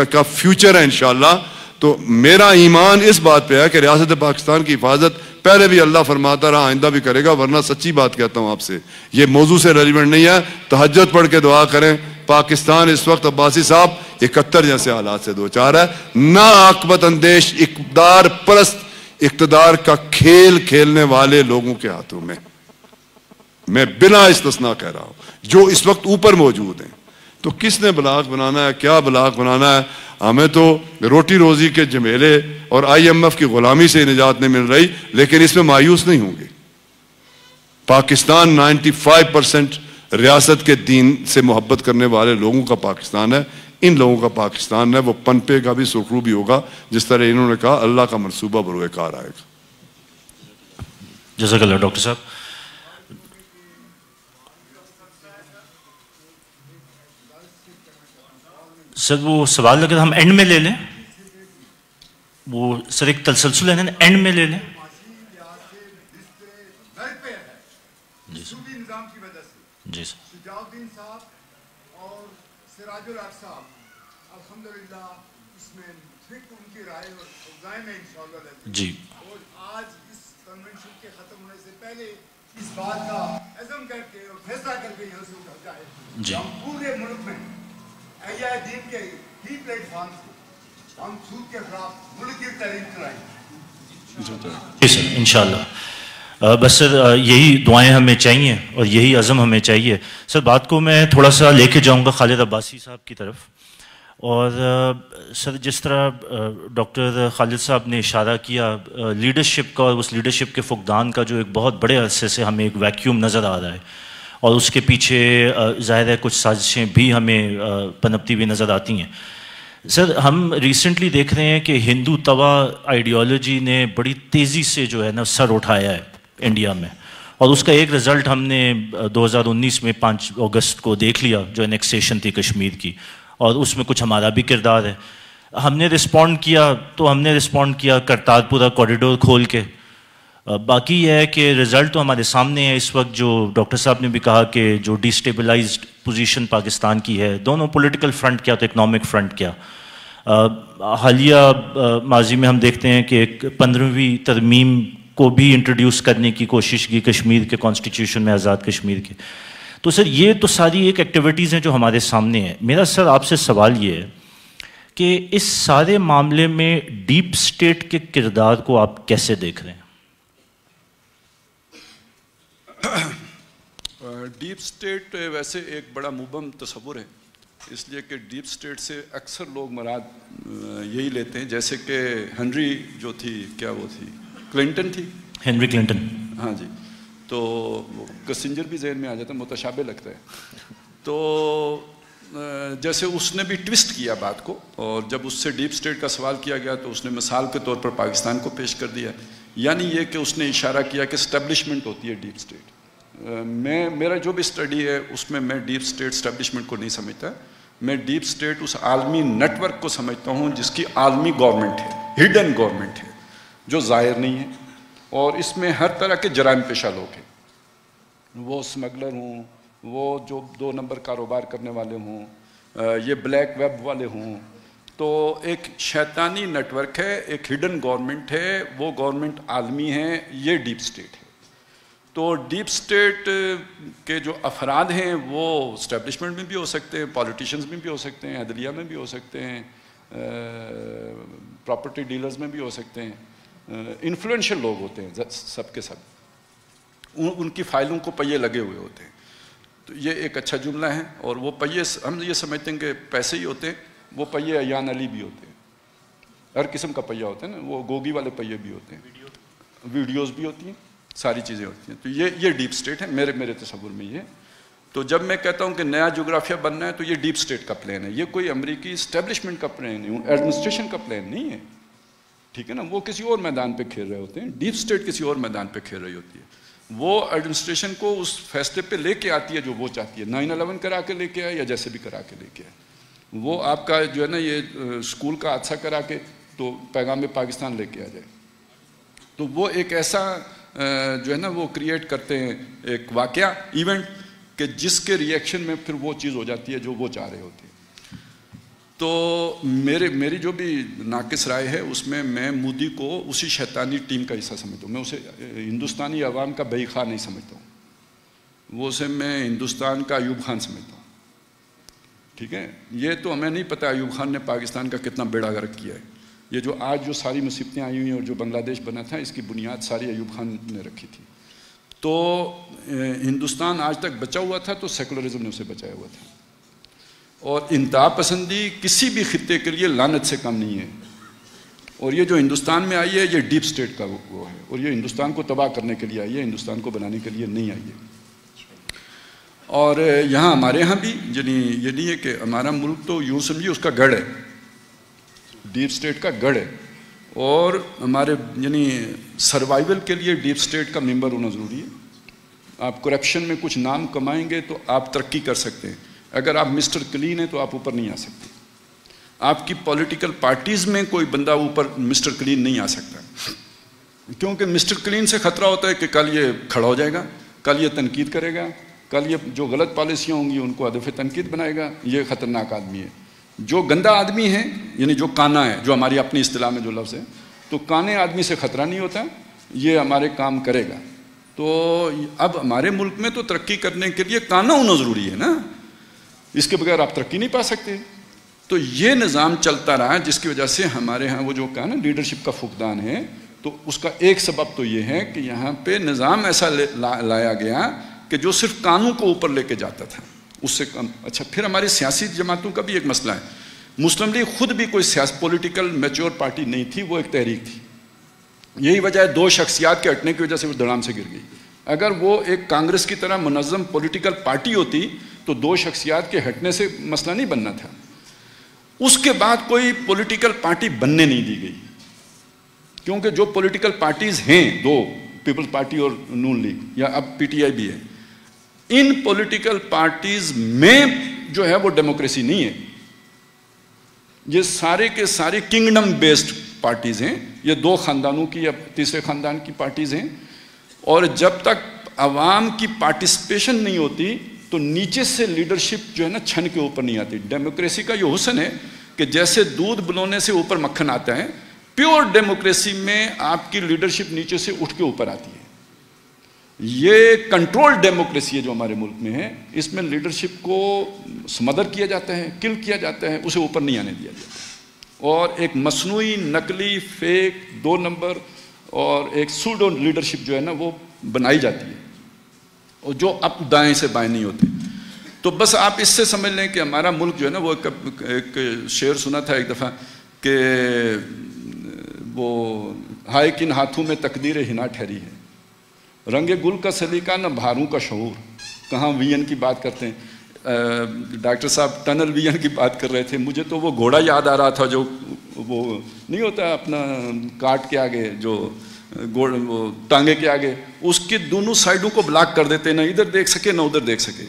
کا فیوچر ہے انشاءاللہ. تو میرا ایمان اس بات پہ ہے کہ ریاست پاکستان کی حفاظت پہلے بھی اللہ فرماتا رہا، آئندہ بھی کرے گا. ورنہ سچی بات کہتا ہوں آپ سے، یہ موضوع سے ریلیونٹ نہیں ہے. تہجد پڑھ کے دعا کریں. پاکستان اس وقت عباسی صاحب 71 جیسے حالات سے دوچار ہے. نا عاقبت اندیش، اقتدار پرست، اقتدار کا کھیل کھیلنے والے لوگوں کے ہاتھوں میں. میں بنا استثناء کہہ رہا ہوں، جو اس وقت اوپر موجود ہیں. تو کس نے بلاک بنانا ہے، کیا بلاک بنانا ہے؟ ہمیں تو روٹی روزی کے جھمیلے اور IMF کی غلامی سے نجات نہیں مل رہی، لیکن اس میں مایوس نہیں ہوں گے. پاکستان 95% ریاست کے دین سے محبت کرنے والے لوگوں کا پاکستان ہے، ان لوگوں کا پاکستان ہے، وہ پنپے کا بھی سرخرو بھی ہوگا، جس طرح انہوں نے کہا اللہ کا منصوبہ بروئے کار آئے گا۔ جزاک اللہ ڈاکٹر صاحب۔ سر وہ سوال اگر ہم اینڈ میں لے لیں، وہ سر ایک تسلسل ہے نا، اینڈ میں لے لیں۔ جی سر، جی سر، شجاع الدین صاحب اور سراج الحق صاحب الحمدللہ اس میں ان کی رائے اور افزائے میں انشاءاللہ جی، اور آج اس کنونشن کے ختم ہونے سے پہلے اس بات کا عزم کر کے اور فیصلہ کر کے یہاں سے اٹھا جائے جی، ہم پورے ملک میں احیاء دین کے ہی پلیٹ فارم سے ہم سود کے خلاف ملک کی تحریک چلائیں۔ جی سر انشاءاللہ۔ بس سر یہی دعائیں ہمیں چاہیے اور یہی عزم ہمیں چاہیے۔ سر بات کو میں تھوڑا سا لے کے جاؤں گا خالد عباسی صاحب کی طرف، اور سر جس طرح ڈاکٹر خالد صاحب نے اشارہ کیا لیڈرشپ کا، اور اس لیڈرشپ کے فقدان کا جو ایک بہت بڑے عرصے سے ہمیں ایک ویکیوم نظر آ رہا ہے، اور اس کے پیچھے ظاہر ہے کچھ سازشیں بھی ہمیں پنپتی ہوئی نظر آتی ہیں۔ سر ہم ریسنٹلی دیکھ رہے ہیں کہ ہندو توا آئیڈیالوجی نے بڑی تیزی سے جو ہے نا سر اٹھایا ہے انڈیا میں، اور اس کا ایک رزلٹ ہم نے 2019 میں 5 اگست کو دیکھ لیا، جو انیکسیشن تھی کشمیر کی، اور اس میں کچھ ہمارا بھی کردار ہے۔ ہم نے رسپونڈ کیا تو ہم نے رسپونڈ کیا کرتارپورہ کوریڈور کھول کے۔ باقی یہ ہے کہ رزلٹ تو ہمارے سامنے ہے اس وقت، جو ڈاکٹر صاحب نے بھی کہا کہ جو ڈی اسٹیبلائزڈ پوزیشن پاکستان کی ہے، دونوں پولیٹیکل فرنٹ کیا تو اکنامک فرنٹ کیا۔ حالیہ ماضی میں ہم دیکھتے ہیں کہ ایک 15ویں ترمیم کو بھی انٹروڈیوس کرنے کی کوشش کی کشمیر کے کانسٹیٹیوشن میں، آزاد کشمیر کے۔ تو سر یہ تو ساری ایک ایکٹیویٹیز ہیں جو ہمارے سامنے ہیں۔ میرا سر آپ سے سوال یہ ہے کہ اس سارے معاملے میں ڈیپ اسٹیٹ کے کردار کو آپ کیسے دیکھ رہے ہیں؟ ڈیپ اسٹیٹ ویسے ایک بڑا مبہم تصور ہے، اس لیے کہ ڈیپ اسٹیٹ سے اکثر لوگ مراد یہی لیتے ہیں، جیسے کہ ہنری جو تھی، کیا وہ تھی، کلنٹن تھی، ہنری کلنٹن، ہاں جی، تو کسنجر بھی ذہن میں آ جاتا ہے، متشابہ لگتا ہے۔ تو جیسے اس نے بھی ٹوسٹ کیا بات کو، اور جب اس سے ڈیپ اسٹیٹ کا سوال کیا گیا تو اس نے مثال کے طور پر پاکستان کو پیش کر دیا، یعنی یہ کہ اس نے اشارہ کیا کہ اسٹیبلشمنٹ ہوتی ہے ڈیپ اسٹیٹ۔ میرا جو بھی اسٹڈی ہے اس میں میں ڈیپ اسٹیٹ اسٹیبلشمنٹ کو نہیں سمجھتا، میں ڈیپ اسٹیٹ اس عالمی نیٹ ورک کو سمجھتا ہوں جس کی عالمی گورنمنٹ ہے، ہڈن گورنمنٹ ہے، جو ظاہر نہیں ہے، اور اس میں ہر طرح کے جرائم پیشہ لوگ ہیں، وہ اسمگلر ہوں، وہ جو 2 نمبر کاروبار کرنے والے ہوں، یہ بلیک ویب والے ہوں، تو ایک شیطانی نیٹ ورک ہے، ایک ہڈن گورنمنٹ ہے، وہ گورنمنٹ عالمی ہے، یہ ڈیپ اسٹیٹ ہے۔ تو ڈیپ اسٹیٹ کے جو افراد ہیں وہ اسٹیبلشمنٹ میں بھی ہو سکتے ہیں، پالیٹیشنز میں بھی ہو سکتے ہیں، عدلیہ میں بھی ہو سکتے ہیں، پراپرٹی ڈیلرز میں بھی ہو سکتے ہیں، انفلوئنشل لوگ ہوتے ہیں سب کے سب، ان کی فائلوں کو پہیے لگے ہوئے ہوتے ہیں۔ تو یہ ایک اچھا جملہ ہے، اور وہ پہیے ہم یہ سمجھتے ہیں کہ پیسے ہی ہوتے ہیں، وہ پہیے ایان علی بھی ہوتے ہیں، ہر قسم کا پہیہ ہوتا ہے نا، وہ گوگی والے پہیے بھی ہوتے ہیں، ویڈیوز بھی ہوتی ہیں، ساری چیزیں ہوتی ہیں۔ تو یہ ڈیپ اسٹیٹ ہے میرے تصور میں یہ۔ تو جب میں کہتا ہوں کہ نیا جغرافیہ بننا ہے تو یہ ڈیپ اسٹیٹ کا پلان ہے، یہ کوئی امریکی اسٹیبلشمنٹ کا پلان نہیں، ایڈمنسٹریشن کا پلان نہیں ہے، ٹھیک ہے نا، وہ کسی اور میدان پہ کھیل رہے ہوتے ہیں، ڈیپ اسٹیٹ کسی اور میدان پہ کھیل رہی ہوتی ہے، وہ ایڈمنسٹریشن کو اس فیصلے پہ لے کے آتی ہے جو وہ چاہتی ہے، 9/11 کرا کے لے کے آئے یا جیسے بھی کرا کے لے کے آئے، وہ آپ کا جو ہے نا یہ اسکول کا حادثہ کرا کے تو پیغام پاکستان لے کے آ جائے، تو وہ ایک ایسا جو ہے نا وہ کریٹ کرتے ہیں ایک واقعہ، ایونٹ، کہ جس کے ریئیکشن میں پھر وہ چیز ہو جاتی ہے جو وہ چاہ رہے ہوتے ہیں۔ تو میری جو بھی ناقص رائے ہے اس میں مودی کو اسی شیطانی ٹیم کا حصہ سمجھتا ہوں، میں اسے ہندوستانی عوام کا بئی خواہ نہیں سمجھتا ہوں، وہ اسے میں ہندوستان کا ایوب خان سمجھتا ہوں، ٹھیک ہے۔ یہ تو ہمیں نہیں پتہ ایوب خان نے پاکستان کا کتنا بیڑا غرق کیا ہے، یہ جو آج جو ساری مصیبتیں آئی ہوئی ہیں اور جو بنگلہ دیش بنا تھا اس کی بنیاد ساری ایوب خان نے رکھی تھی۔ تو ہندوستان آج تک بچا ہوا تھا تو سیکولرزم نے اسے بچایا ہوا تھا، اور انتہا پسندی کسی بھی خطے کے لیے لعنت سے کم نہیں ہے، اور یہ جو ہندوستان میں آئی ہے یہ ڈیپ اسٹیٹ کا وہ ہے، اور یہ ہندوستان کو تباہ کرنے کے لیے آئی ہے، ہندوستان کو بنانے کے لیے نہیں آئی ہے۔ اور یہاں ہمارے ہاں بھی یعنی یہ نہیں ہے کہ ہمارا ملک تو یوں سمجھیے اس کا گڑھ ہے، ڈیپ سٹیٹ کا گڑھ ہے، اور ہمارے یعنی سروائیول کے لیے ڈیپ سٹیٹ کا ممبر ہونا ضروری ہے. آپ کرپشن میں کچھ نام کمائیں گے تو آپ ترقی کر سکتے ہیں. اگر آپ مسٹر کلین ہیں تو آپ اوپر نہیں آ سکتے. آپ کی پولیٹیکل پارٹیز میں کوئی بندہ اوپر مسٹر کلین نہیں آ سکتا، کیونکہ مسٹر کلین سے خطرہ ہوتا ہے کہ کل یہ کھڑا ہو جائے گا، کل یہ تنقید کرے گا، کل یہ جو غلط پالیسیاں ہوں گی ان کو ہدف تنقید بنائے گا. یہ خطرناک آدمی ہے. جو گندا آدمی ہے یعنی جو کانا ہے، جو ہماری اپنی اصطلاح میں جو لفظ ہے، تو کانے آدمی سے خطرہ نہیں ہوتا، یہ ہمارے کام کرے گا. تو اب ہمارے ملک میں تو ترقی کرنے کے لیے کانا ہونا ضروری ہے نا، اس کے بغیر آپ ترقی نہیں پا سکتے. تو یہ نظام چلتا رہا جس کی وجہ سے ہمارے ہاں وہ جو کہا نا لیڈرشپ کا فقدان ہے، تو اس کا ایک سبب تو یہ ہے کہ یہاں پہ نظام ایسا لایا گیا کہ جو صرف قانون کو اوپر لے کے جاتا تھا، اس سے کم. اچھا، پھر ہماری سیاسی جماعتوں کا بھی ایک مسئلہ ہے. مسلم لیگ خود بھی کوئی پولیٹیکل میچور پارٹی نہیں تھی، وہ ایک تحریک تھی. یہی وجہ ہے 2 شخصیات کے ہٹنے کی وجہ سے وہ دھڑام سے گر گئی. اگر وہ ایک کانگریس کی طرح منظم پولیٹیکل پارٹی ہوتی تو 2 شخصیات کے ہٹنے سے مسئلہ نہیں بننا تھا. اس کے بعد کوئی پولیٹیکل پارٹی بننے نہیں دی گئی، کیونکہ جو پولیٹیکل پارٹیز ہیں 2، پیپلز پارٹی اور نون لیگ یا اب پی ٹی آئی بھی ہے، ان پولیٹیکل پارٹیز میں جو ہے وہ ڈیموکریسی نہیں ہے. یہ سارے کے سارے کنگڈم بیسڈ پارٹیز ہیں، یہ 2 خاندانوں کی یا تیسرے خاندان کی پارٹیز ہیں. اور جب تک عوام کی پارٹیسپیشن نہیں ہوتی تو نیچے سے لیڈرشپ جو ہے نا چھن کے اوپر نہیں آتی. ڈیموکریسی کا یہ حسن ہے کہ جیسے دودھ بلونے سے اوپر مکھن آتا ہے، پیور ڈیموکریسی میں آپ کی لیڈرشپ نیچے سے اٹھ کے اوپر آتی ہے. یہ کنٹرول ڈیموکریسی ہے جو ہمارے ملک میں ہے، اس میں لیڈرشپ کو سمدر کیا جاتا ہے، کل کیا جاتا ہے، اسے اوپر نہیں آنے دیا جاتا. اور ایک مصنوعی، نقلی، فیک، 2 نمبر اور ایک سوڈو لیڈرشپ جو ہے نا وہ بنائی جاتی ہے، اور جو اب دائیں سے بائیں نہیں ہوتی. تو بس آپ اس سے سمجھ لیں کہ ہمارا ملک جو ہے نا وہ ایک شعر سنا تھا ایک دفعہ کہ وہ ہائے کن ہاتھوں میں تقدیر ہنا ٹھہری ہے، رنگ گل کا سلیقہ نہ بہاروں کا شعور. کہاں وین کی بات کرتے ہیں، ڈاکٹر صاحب ٹنل وین کی بات کر رہے تھے، مجھے تو وہ گھوڑا یاد آ رہا تھا جو وہ نہیں ہوتا اپنا کاٹ کے آگے، جو وہ ٹانگے کے آگے، اس کے دونوں سائڈوں کو بلاک کر دیتے، نہ ادھر دیکھ سکے نہ ادھر دیکھ سکے.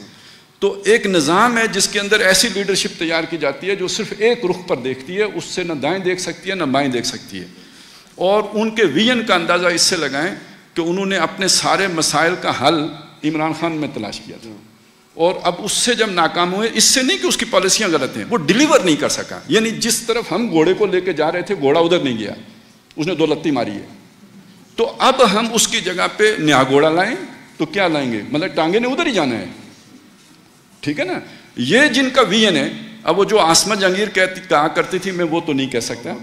تو ایک نظام ہے جس کے اندر ایسی لیڈرشپ تیار کی جاتی ہے جو صرف ایک رخ پر دیکھتی ہے، اس سے نہ دائیں دیکھ سکتی ہے نہ بائیں دیکھ سکتی ہے. اور ان کے ویژن کا اندازہ اس سے لگائیں کہ انہوں نے اپنے سارے مسائل کا حل عمران خان میں تلاش کیا تھا، اور اب اس سے جب ناکام ہوئے، اس سے نہیں کہ اس کی پالیسیاں غلط ہیں، وہ ڈیلیور نہیں کر سکا. یعنی جس طرف ہم گھوڑے کو لے کے جا رہے تھے گھوڑا ادھر نہیں گیا، اس نے 2 لتی ماری ہے. تو اب ہم اس کی جگہ پہ نیا گھوڑا لائیں تو کیا لائیں گے، مطلب ٹانگے نے ادھر ہی جانا ہے. ٹھیک ہے نا، یہ جن کا ویژن ہے. اب وہ جو آسمہ جہانگیر کہا کرتی تھی، میں وہ تو نہیں کہہ سکتا،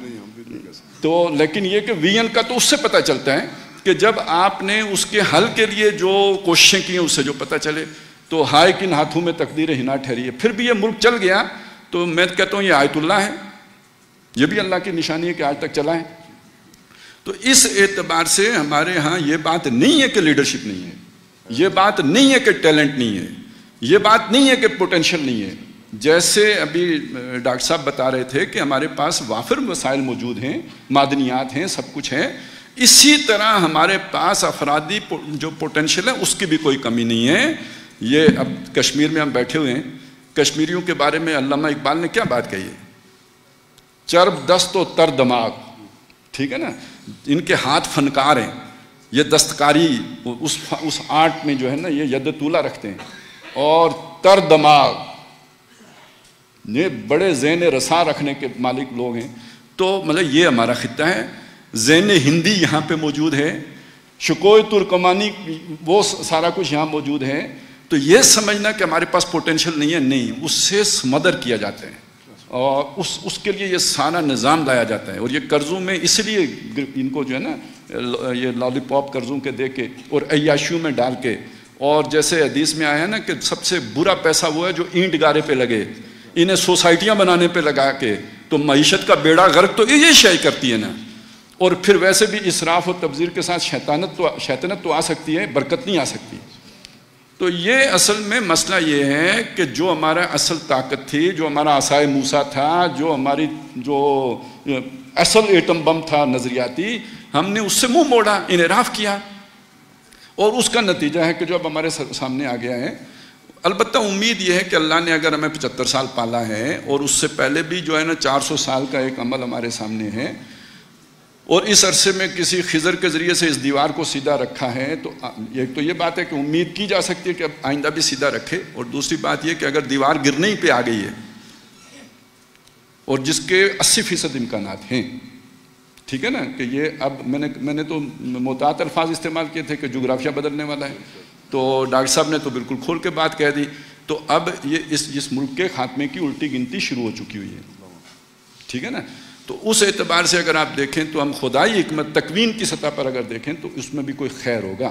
تو لیکن یہ کہ ویژن کا تو اس سے پتہ چلتا ہے کہ جب آپ نے اس کے حل کے لیے جو کوششیں کی ہیں اس سے جو پتہ چلے. تو ہائے کن ہاتھوں میں تقدیر ہنا ٹھہری ہے. پھر بھی یہ ملک چل گیا تو میں کہتا ہوں یہ آیت اللہ ہے، یہ بھی اللہ کی نشانی ہے کہ آج تک چلا ہے. تو اس اعتبار سے ہمارے ہاں یہ بات نہیں ہے کہ لیڈرشپ نہیں ہے، یہ بات نہیں ہے کہ ٹیلنٹ نہیں ہے، یہ بات نہیں ہے کہ پوٹینشیل نہیں ہے. جیسے ابھی ڈاکٹر صاحب بتا رہے تھے کہ ہمارے پاس وافر وسائل موجود ہیں، معدنیات ہیں، سب کچھ ہے، اسی طرح ہمارے پاس افرادی جو پوٹینشیل ہے اس کی بھی کوئی کمی نہیں ہے. یہ اب کشمیر میں ہم بیٹھے ہوئے ہیں، کشمیریوں کے بارے میں علامہ اقبال نے کیا بات کہی ہے، چرب دست و تر دماغ. ٹھیک ہے نا، ان کے ہاتھ فنکار ہیں، یہ دستکاری اس آرٹ میں جو ہے نا یہ ید طولہ رکھتے ہیں، اور تر دماغ یہ بڑے ذہن رسا رکھنے کے مالک لوگ ہیں. تو مطلب یہ ہمارا خطہ ہے. ذہن ہندی یہاں پہ موجود ہے، شکوہ ترکمانی، وہ سارا کچھ یہاں موجود ہے. تو یہ سمجھنا کہ ہمارے پاس پوٹینشیل نہیں ہے، نہیں، اس سے سمدر کیا جاتا ہے اور اس کے لیے یہ سارا نظام لایا جاتا ہے. اور یہ قرضوں میں اس لیے ان کو جو ہے نا یہ لالی پاپ قرضوں کے دے کے اور عیاشیوں میں ڈال کے، اور جیسے حدیث میں آیا ہے نا کہ سب سے برا پیسہ وہ ہے جو اینٹ گارے پہ لگے، انہیں سوسائٹیاں بنانے پہ لگا کے. تو معیشت کا بیڑا غرق تو یہ شے کرتی ہے نا. اور پھر ویسے بھی اسراف و تبذیر کے ساتھ شیطنت تو آ سکتی ہے، برکت نہیں آ سکتی. تو یہ اصل میں مسئلہ یہ ہے کہ جو ہمارا اصل طاقت تھی، جو ہمارا عصائے موسیٰ تھا، جو ہماری جو اصل ایٹم بم تھا نظریاتی، ہم نے اس سے منہ موڑا، انحراف کیا، اور اس کا نتیجہ ہے کہ جو اب ہمارے سامنے آ گیا ہے. البتہ امید یہ ہے کہ اللہ نے اگر ہمیں 75 سال پالا ہے، اور اس سے پہلے بھی جو ہے نا 400 سال کا ایک عمل ہمارے سامنے ہے، اور اس عرصے میں کسی خضر کے ذریعے سے اس دیوار کو سیدھا رکھا ہے، تو ایک تو یہ بات ہے کہ امید کی جا سکتی ہے کہ اب آئندہ بھی سیدھا رکھے، اور دوسری بات یہ کہ اگر دیوار گرنے ہی پہ آ گئی ہے، اور جس کے 80% امکانات ہیں، ٹھیک ہے نا، کہ یہ اب میں نے تو محتاط الفاظ استعمال کیے تھے کہ جغرافیہ بدلنے والا ہے، تو ڈاکٹر صاحب نے تو بالکل کھول کے بات کہہ دی. تو اب یہ اس ملک کے خاتمے کی الٹی گنتی شروع ہو چکی ہوئی ہے، ٹھیک ہے نا. تو اس اعتبار سے اگر آپ دیکھیں تو ہم خدائی حکمت تکوین کی سطح پر اگر دیکھیں تو اس میں بھی کوئی خیر ہوگا.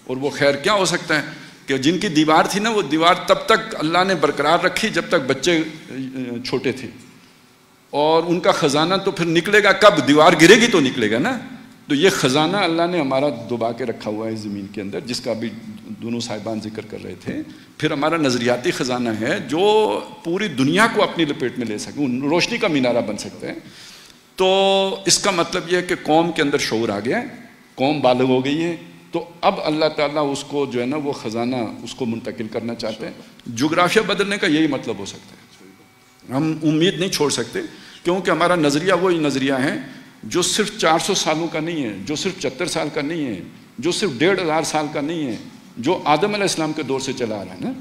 اور وہ خیر کیا ہو سکتا ہے کہ جن کی دیوار تھی نا، وہ دیوار تب تک اللہ نے برقرار رکھی جب تک بچے چھوٹے تھے، اور ان کا خزانہ تو پھر نکلے گا کب؟ دیوار گرے گی تو نکلے گا نا. تو یہ خزانہ اللہ نے ہمارا دبا کے رکھا ہوا ہے زمین کے اندر، جس کا بھی دونوں صاحبان ذکر کر رہے تھے. پھر ہمارا نظریاتی خزانہ ہے جو پوری دنیا کو اپنی لپیٹ میں لے سکے، روشنی کا مینارہ بن سکتا ہے. تو اس کا مطلب یہ ہے کہ قوم کے اندر شعور آ گیا ہے، قوم بالغ ہو گئی ہے. تو اب اللہ تعالیٰ اس کو جو ہے نا وہ خزانہ اس کو منتقل کرنا چاہتے ہیں. جغرافیہ بدلنے کا یہی مطلب ہو سکتا ہے. ہم امید نہیں چھوڑ سکتے، کیونکہ ہمارا نظریہ وہی نظریہ ہے جو صرف 400 سالوں کا نہیں ہے، جو صرف 74 سال کا نہیں ہے، جو صرف 1500 سال کا نہیں ہے، جو آدم علیہ السلام کے دور سے چلا آ رہا ہے نا.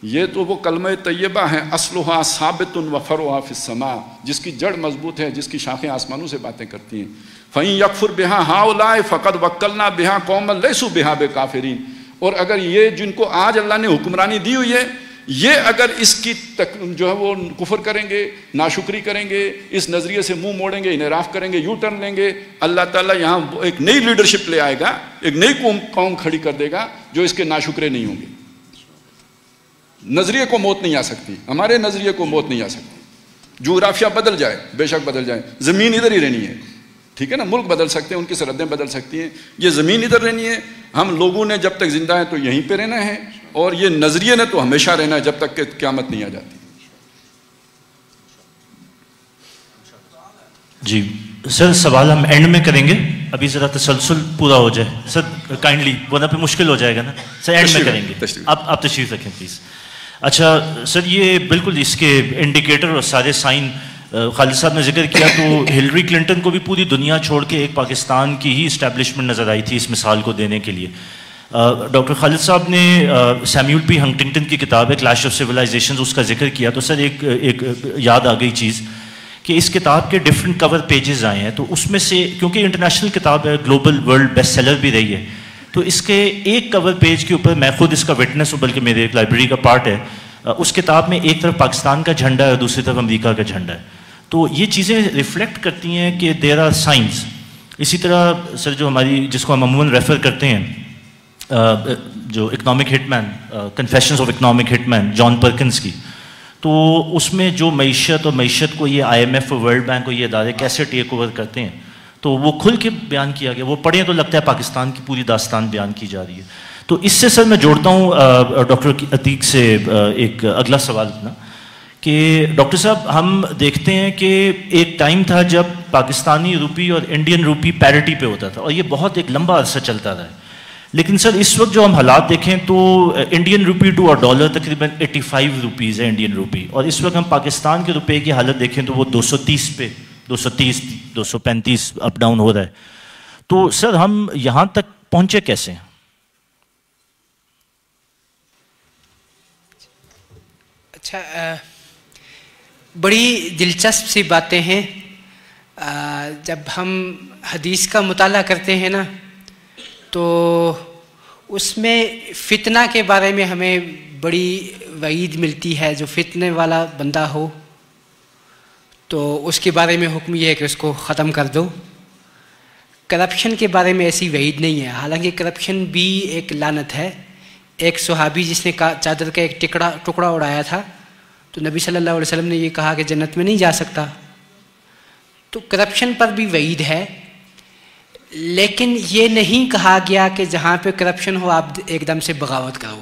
یہ تو وہ کلمہ طیبہ ہے، اصلها ثابت و فرعها فی السماء، جس کی جڑ مضبوط ہے، جس کی شاخیں آسمانوں سے باتیں کرتی ہیں. فَإِن يَكْفُرْ بِهَا هَؤُلَاءِ فَقَدْ وَكَّلْنَا بِهَا قَوْمًا لَيْسُوا بِهَا بِكَافِرِينَ. اور اگر یہ جن کو آج اللہ نے حکمرانی دی ہوئی ہے، یہ اگر اس کی جو ہے وہ کفر کریں گے، ناشکری کریں گے، اس نظریے سے منہ موڑیں گے، انحراف کریں گے، یو ٹرن لیں گے، اللہ تعالیٰ یہاں ایک نئی لیڈرشپ لے آئے گا، ایک نئی قوم کھڑی کر دے گا جو اس کے ناشکرے نہیں ہوں گے. نظریے کو موت نہیں آ سکتی، ہمارے نظریے کو موت نہیں آ سکتی. جغرافیہ بدل جائے، بے شک بدل جائے، زمین ادھر ہی رہنی ہے، ٹھیک ہے نا. ملک بدل سکتے ہیں، ان کی سرحدیں بدل سکتی ہیں، یہ زمین ادھر رہنی ہے. ہم لوگوں نے جب تک زندہ ہیں تو یہیں پہ رہنا ہے، اور یہ نظریے نے تو ہمیشہ رہنا ہے جب تک کہ قیامت نہیں آ جاتی. جی سر، سوال ہم اینڈ میں کریں گے، ابھی ذرا تسلسل پورا ہو جائے سر کائنڈلی، ورنہ پہ مشکل ہو جائے گا نا سر. اینڈ میں کریں گے، آپ تشریف رکھیں پلیز. اچھا سر، یہ بالکل اس کے انڈیکیٹر اور سارے سائن خالد صاحب نے ذکر کیا، تو ہلری کلنٹن کو بھی پوری دنیا چھوڑ کے ایک پاکستان کی ہی اسٹیبلشمنٹ نظر آئی تھی اس مثال کو دینے کے لیے. ڈاکٹر خالد صاحب نے سیمیول پی ہنٹنگٹن کی کتاب ہے کلیش آف سویلائزیشنز، اس کا ذکر کیا. تو سر ایک یاد آ گئی چیز کہ اس کتاب کے ڈفرینٹ کور پیجز آئے ہیں، تو اس میں سے کیونکہ انٹرنیشنل کتاب ہے، گلوبل ورلڈ بیسٹ سیلر بھی رہی ہے، تو اس کے ایک کور پیج کے اوپر میں خود اس کا وٹنس ہوں، بلکہ میرے ایک لائبریری کا پارٹ ہے. اس کتاب میں ایک طرف پاکستان کا جھنڈا ہے اور دوسری طرف امریکہ کا جھنڈا ہے. تو یہ چیزیں ریفلیکٹ کرتی ہیں کہ دیر آر سائنس. اسی طرح سر جو ہماری جس کو ہم عموماً ریفر کرتے ہیں جو economic hit man, confessions of economic hit man John Perkins کی، تو اس میں جو معیشت اور معیشت کو یہ IMF اور ورلڈ بینک کو یہ ادارے کیسے ٹیک اوور کرتے ہیں، تو وہ کھل کے بیان کیا گیا. وہ پڑھیں تو لگتا ہے پاکستان کی پوری داستان بیان کی جا رہی ہے. تو اس سے سر میں جوڑتا ہوں ڈاکٹر عتیق سے ایک اگلا سوال اپنا کہ ڈاکٹر صاحب ہم دیکھتے ہیں کہ ایک ٹائم تھا جب پاکستانی روپی اور انڈین روپی پیرٹی پہ ہوتا تھا، اور یہ بہت ایک لمبا عرصہ چلتا رہا ہے. لیکن سر اس وقت جو ہم حالات دیکھیں تو انڈین روپی ٹو اور ڈالر تقریباً 85 روپیز ہے انڈین روپی، اور اس وقت ہم پاکستان کے روپے کی حالت دیکھیں تو وہ 230 پہ 230 235 اپ ڈاؤن ہو رہا ہے. تو سر ہم یہاں تک پہنچے کیسے ہیں؟ اچھا، بڑی دلچسپ سی باتیں ہیں. جب ہم حدیث کا مطالعہ کرتے ہیں نا تو اس میں فتنہ کے بارے میں ہمیں بڑی وعید ملتی ہے. جو فتنے والا بندہ ہو تو اس کے بارے میں حکم یہ ہے کہ اس کو ختم کر دو. کرپشن کے بارے میں ایسی وعید نہیں ہے، حالانکہ کرپشن بھی ایک لعنت ہے. ایک صحابی جس نے چادر کا ایک ٹکڑا اڑایا تھا تو نبی صلی اللہ علیہ وسلم نے یہ کہا کہ جنت میں نہیں جا سکتا. تو کرپشن پر بھی وعید ہے، لیکن یہ نہیں کہا گیا کہ جہاں پہ کرپشن ہو آپ ایک دم سے بغاوت کرو.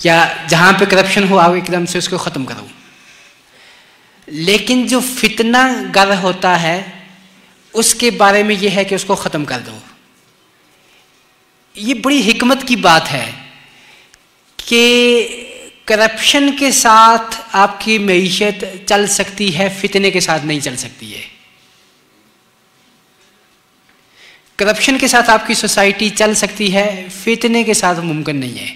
یا جہاں پہ کرپشن ہو آپ ایک دم سے اس کو ختم کرو. لیکن جو فتنہ گر ہوتا ہے اس کے بارے میں یہ ہے کہ اس کو ختم کر دو. یہ بڑی حکمت کی بات ہے کہ کرپشن کے ساتھ آپ کی معیشت چل سکتی ہے، فتنے کے ساتھ نہیں چل سکتی ہے. کرپشن کے ساتھ آپ کی سوسائٹی چل سکتی ہے، فتنے کے ساتھ ممکن نہیں ہے.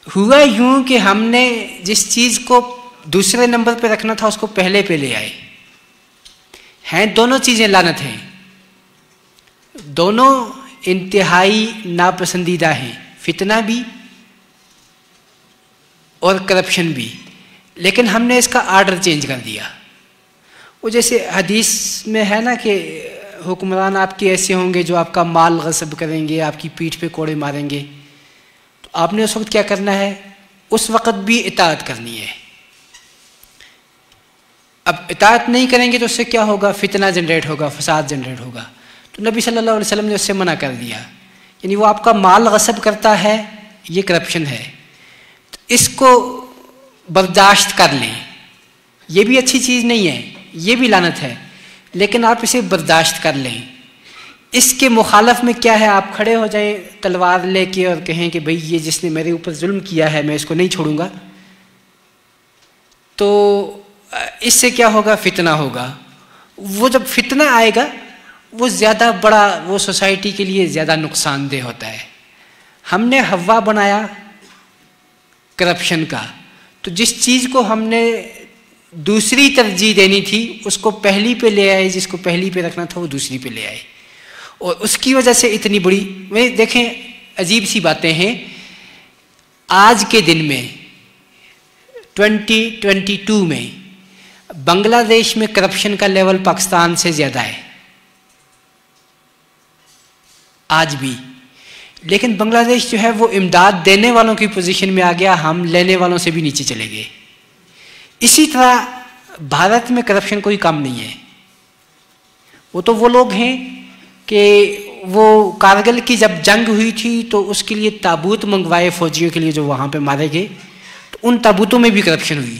ہوا یوں کہ ہم نے جس چیز کو دوسرے نمبر پہ رکھنا تھا اس کو پہلے پہ لے آئے ہیں. دونوں چیزیں لعنت ہیں، دونوں انتہائی ناپسندیدہ ہیں، فتنہ بھی اور کرپشن بھی. لیکن ہم نے اس کا آرڈر چینج کر دیا. وہ جیسے حدیث میں ہے نا کہ حکمران آپ کے ایسے ہوں گے جو آپ کا مال غصب کریں گے، آپ کی پیٹھ پہ کوڑے ماریں گے. تو آپ نے اس وقت کیا کرنا ہے؟ اس وقت بھی اطاعت کرنی ہے. اب اطاعت نہیں کریں گے تو اس سے کیا ہوگا؟ فتنہ جنریٹ ہوگا، فساد جنریٹ ہوگا. تو نبی صلی اللہ علیہ وسلم نے اس سے منع کر دیا. یعنی وہ آپ کا مال غصب کرتا ہے، یہ کرپشن ہے، تو اس کو برداشت کر لیں. یہ بھی اچھی چیز نہیں ہے، یہ بھی لعنت ہے، لیکن آپ اسے برداشت کر لیں. اس کے مخالف میں کیا ہے؟ آپ کھڑے ہو جائیں تلوار لے کے اور کہیں کہ بھئی یہ جس نے میرے اوپر ظلم کیا ہے میں اس کو نہیں چھوڑوں گا. تو اس سے کیا ہوگا؟ فتنہ ہوگا. وہ جب فتنہ آئے گا وہ زیادہ بڑا، وہ سوسائٹی کے لیے زیادہ نقصان دہ ہوتا ہے. ہم نے ہوا بنایا کرپشن کا، تو جس چیز کو ہم نے دوسری ترجیح دینی تھی اس کو پہلی پہ لے آئے، جس کو پہلی پہ رکھنا تھا وہ دوسری پہ لے آئے. اور اس کی وجہ سے اتنی بڑی، دیکھیں عجیب سی باتیں ہیں. آج کے دن میں 2022 میں بنگلہ دیش میں کرپشن کا لیول پاکستان سے زیادہ ہے آج بھی. لیکن بنگلہ دیش جو ہے وہ امداد دینے والوں کی پوزیشن میں آ گیا، ہم لینے والوں سے بھی نیچے چلے گئے. اسی طرح بھارت میں کرپشن کوئی کم نہیں ہے. وہ تو وہ لوگ ہیں کہ وہ کارگل کی جب جنگ ہوئی تھی تو اس کے لیے تابوت منگوائے فوجیوں کے لیے جو وہاں پہ مارے گئے، تو ان تابوتوں میں بھی کرپشن ہوئی.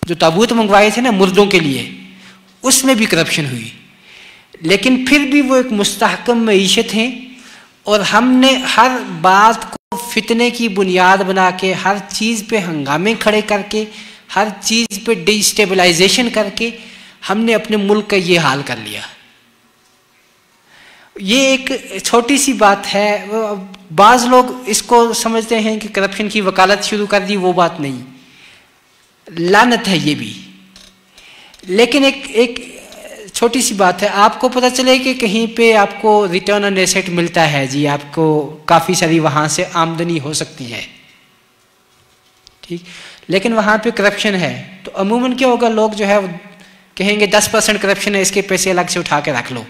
جو تابوت منگوائے تھے نا مردوں کے لیے، اس میں بھی کرپشن ہوئی. لیکن پھر بھی وہ ایک مستحکم معیشت ہیں. اور ہم نے ہر بات کو فتنے کی بنیاد بنا کے، ہر چیز پہ ہنگامے کھڑے کر کے، ہر چیز پہ ڈی اسٹیبلائزیشن کر کے ہم نے اپنے ملک کا یہ حال کر لیا. یہ ایک چھوٹی سی بات ہے. بعض لوگ اس کو سمجھتے ہیں کہ کرپشن کی وکالت شروع کر دی، وہ بات نہیں، لعنت ہے یہ بھی. لیکن ایک چھوٹی سی بات ہے، آپ کو پتہ چلے کہ کہیں پہ آپ کو ریٹرن آن ایسٹ ملتا ہے، جی آپ کو کافی ساری وہاں سے آمدنی ہو سکتی ہے، ٹھیک، لیکن وہاں پہ کرپشن ہے، تو عموماً کیا ہوگا؟ لوگ جو ہے وہ کہیں گے 10% کرپشن ہے، اس کے پیسے الگ سے اٹھا کے رکھ لو،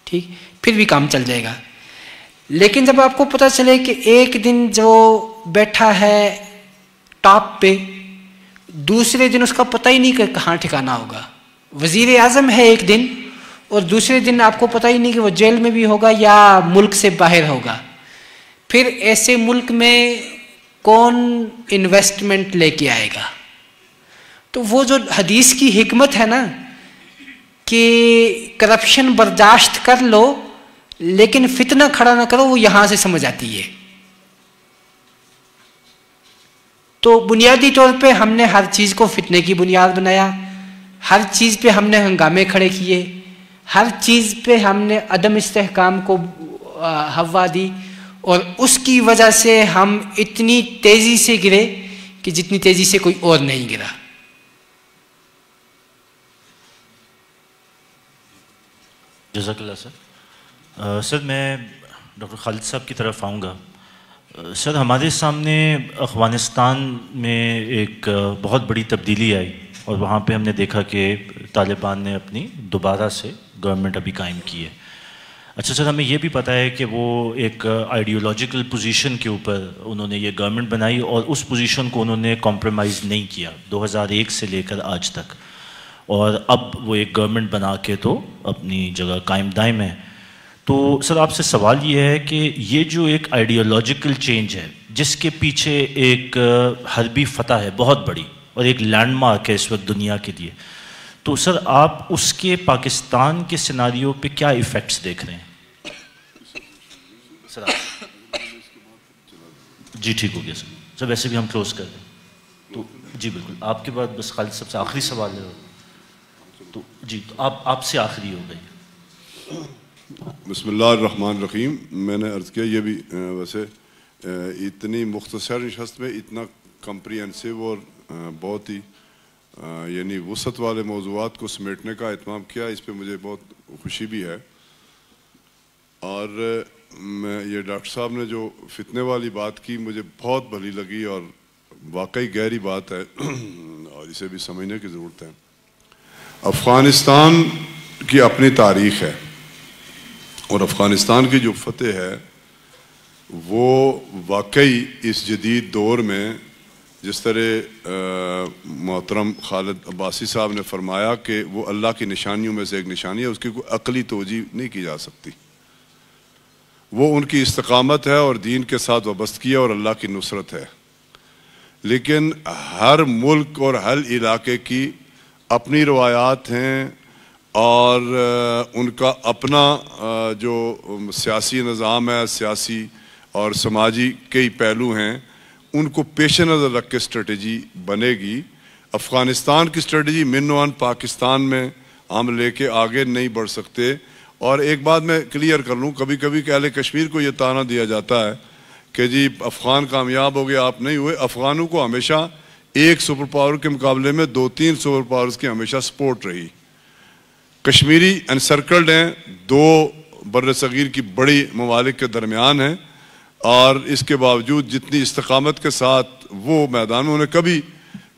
ٹھیک، پھر بھی کام چل جائے گا. لیکن جب آپ کو پتہ چلے کہ ایک دن جو بیٹھا ہے ٹاپ پہ، دوسرے دن اس کا پتہ ہی نہیں کہ کہاں ٹھکانا ہوگا. وزیر اعظم ہے ایک دن، اور دوسرے دن آپ کو پتہ ہی نہیں کہ وہ جیل میں بھی ہوگا یا ملک سے باہر ہوگا. پھر ایسے ملک میں کون انویسٹمنٹ لے کے آئے گا؟ تو وہ جو حدیث کی حکمت ہے نا کہ کرپشن برداشت کر لو لیکن فتنہ کھڑا نہ کرو، وہ یہاں سے سمجھ آتی ہے. تو بنیادی طور پہ ہم نے ہر چیز کو فتنے کی بنیاد بنایا، ہر چیز پہ ہم نے ہنگامے کھڑے کیے، ہر چیز پہ ہم نے عدم استحکام کو ہوا دی، اور اس کی وجہ سے ہم اتنی تیزی سے گرے کہ جتنی تیزی سے کوئی اور نہیں گرا. جزاک اللہ سر. سر میں ڈاکٹر خالد صاحب کی طرف آؤں گا. سر ہمارے سامنے افغانستان میں ایک بہت بڑی تبدیلی آئی، اور وہاں پہ ہم نے دیکھا کہ طالبان نے اپنی دوبارہ سے گورنمنٹ ابھی قائم کی ہے. اچھا سر، ہمیں یہ بھی پتہ ہے کہ وہ ایک آئیڈیولوجیکل پوزیشن کے اوپر انہوں نے یہ گورنمنٹ بنائی، اور اس پوزیشن کو انہوں نے کمپرومائز نہیں کیا 2001 سے لے کر آج تک، اور اب وہ ایک گورنمنٹ بنا کے تو اپنی جگہ قائم دائم ہے. تو سر آپ سے سوال یہ ہے کہ یہ جو ایک آئیڈیولوجیکل چینج ہے جس کے پیچھے ایک حربی فتح ہے بہت بڑی اور ایک لینڈ مارک ہے اس وقت دنیا کے لیے، تو سر آپ اس کے پاکستان کے سیناریو پہ کیا ایفیکٹس دیکھ رہے ہیں؟ سر جی ٹھیک ہو گیا سر ویسے بھی ہم کلوز کر دیں تو جی بالکل آپ کے بعد بس خالد سب سے آخری سوال ہے تو جی تو آپ سے آخری ہو گئی. بسم اللہ الرحمن الرحیم. میں نے عرض کیا یہ بھی ویسے اتنی مختصر نشست میں اتنا کمپریہنسو اور بہت ہی یعنی وسعت والے موضوعات کو سمیٹنے کا اہتمام کیا، اس پہ مجھے بہت خوشی بھی ہے. اور یہ ڈاکٹر صاحب نے جو فتنے والی بات کی مجھے بہت بھلی لگی اور واقعی گہری بات ہے اور اسے بھی سمجھنے کی ضرورت ہے. افغانستان کی اپنی تاریخ ہے اور افغانستان کی جو فتح ہے وہ واقعی اس جدید دور میں جس طرح محترم خالد عباسی صاحب نے فرمایا کہ وہ اللہ کی نشانیوں میں سے ایک نشانی ہے، اس کی کوئی عقلی توجیہ نہیں کی جا سکتی. وہ ان کی استقامت ہے اور دین کے ساتھ وابستگی ہے اور اللہ کی نصرت ہے. لیکن ہر ملک اور ہر علاقے کی اپنی روایات ہیں اور ان کا اپنا جو سیاسی نظام ہے، سیاسی اور سماجی کئی پہلو ہیں، ان کو پیش نظر رکھ کے اسٹریٹجی بنے گی. افغانستان کی اسٹریٹجی من پاکستان میں ہم لے کے آگے نہیں بڑھ سکتے. اور ایک بات میں کلیئر کر لوں، کبھی کبھی اہل کشمیر کو یہ طعنہ دیا جاتا ہے کہ جی افغان کامیاب ہو گیا آپ نہیں ہوئے. افغانوں کو ہمیشہ ایک سپر پاور کے مقابلے میں 2-3 سپر پاورز کی ہمیشہ سپورٹ رہی. کشمیری انسرکلڈ ہیں، 2 بر صغیر کی بڑی ممالک کے درمیان ہیں اور اس کے باوجود جتنی استقامت کے ساتھ وہ میدان میں، انہیں کبھی